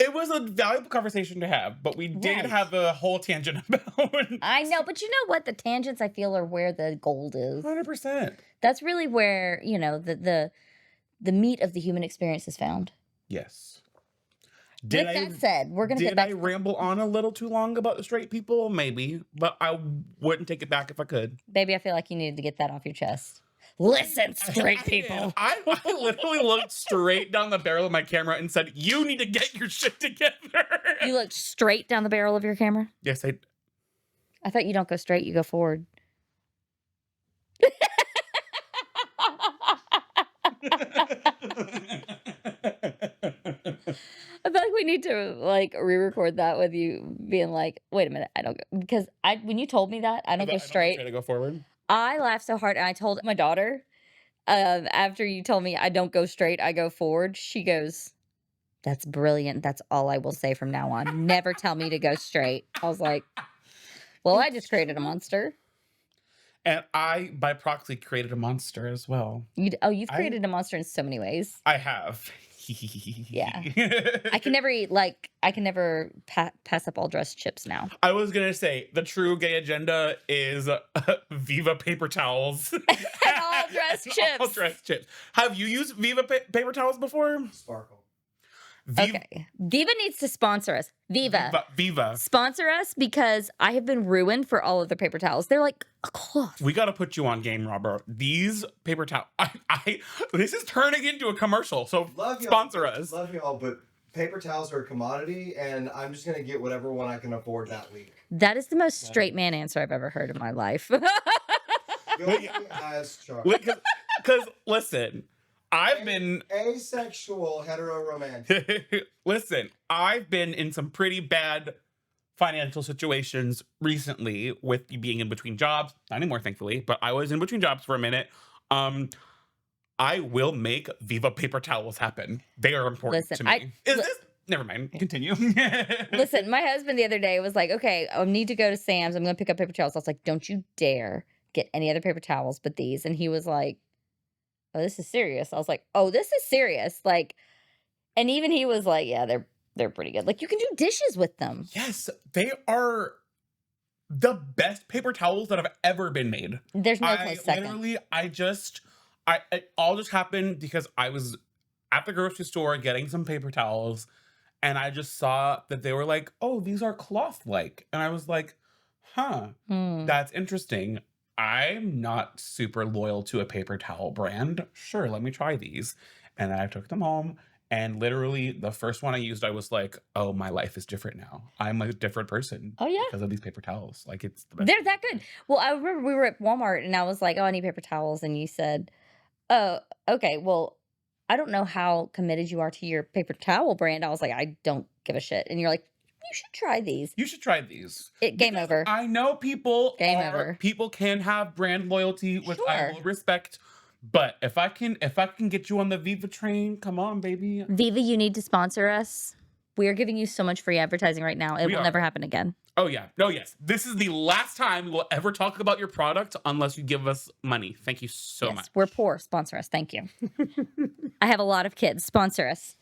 it was a valuable conversation to have, but we did Right. have a whole tangent about. I know, but you know what? The tangents I feel are where the gold is. 100%. That's really where, the meat of the human experience is found. Yes. With that said, we're going to get Did back I to ramble on a little too long about straight people? Maybe, but I wouldn't take it back if I could. baby, I feel like you needed to get that off your chest. Listen, straight people. I literally looked straight down the barrel of my camera and said, "You need to get your shit together." You looked straight down the barrel of your camera? Yes, I. I thought you don't go straight, you go forward. I feel like we need to like re-record that with you being like, wait a minute, I don't go, because when you told me that, I don't go straight. To go forward. I laughed so hard and I told my daughter, after you told me I don't go straight, I go forward, she goes, "That's brilliant. That's all I will say from now on. Never tell me to go straight." I was like, well, I just created a monster. And I, by proxy, created a monster as well. You've created a monster in so many ways. I have. Yeah. I can never pass up all dressed chips now. I was gonna say the true gay agenda is Viva paper towels And all dressed chips. All dressed chips. Have you used Viva paper towels before? Sparkle. Okay. Viva needs to sponsor us. Viva. Viva. Sponsor us because I have been ruined for all of their paper towels. They're like a cloth. We got to put you on game, Robert. These paper towel. This is turning into a commercial. So Love y'all. sponsor us. Love y'all, but paper towels are a commodity, and I'm just gonna get whatever one I can afford that week. That is the most straight man answer I've ever heard in my life. Guilty as charged. Because listen, I've been Asexual heteroromantic. listen. I've been in some pretty bad financial situations recently with being in between jobs. Not anymore, thankfully, but I was in between jobs for a minute. I will make Viva paper towels happen. They are important Listen, to me. Never mind. Continue. Listen, my husband the other day was like, okay, I need to go to Sam's. I'm going to pick up paper towels. I was like, don't you dare get any other paper towels but these. And he was like, oh, this is serious. I was like, oh, this is serious. Like, and even he was like, yeah, they're pretty good. Like, you can do dishes with them. Yes, they are the best paper towels that have ever been made. There's no close second. Literally, it all just happened because I was at the grocery store getting some paper towels, and I just saw that they were like, oh, these are cloth-like. And I was like, huh, that's interesting. I'm not super loyal to a paper towel brand. Sure, let me try these. And I took them home. And literally, the first one I used, I was like, oh, my life is different now. I'm a different person. Oh, yeah. Because of these paper towels. Like, it's the best. They're that good. Well, I remember we were at Walmart and I was like, oh, I need paper towels. And you said, oh, okay, well, I don't know how committed you are to your paper towel brand. I was like, I don't give a shit. And you're like, you should try these. You should try these. Game over. I know people over. People can have brand loyalty, which I Sure. will respect. But if I can get you on the Viva train, come on, baby. Viva, you need to sponsor us. We are giving you so much free advertising right now. It will never happen again. Oh, yeah. Oh, yes. This is the last time we'll ever talk about your product unless you give us money. Thank you so much. We're poor. Sponsor us. Thank you. I have a lot of kids. Sponsor us.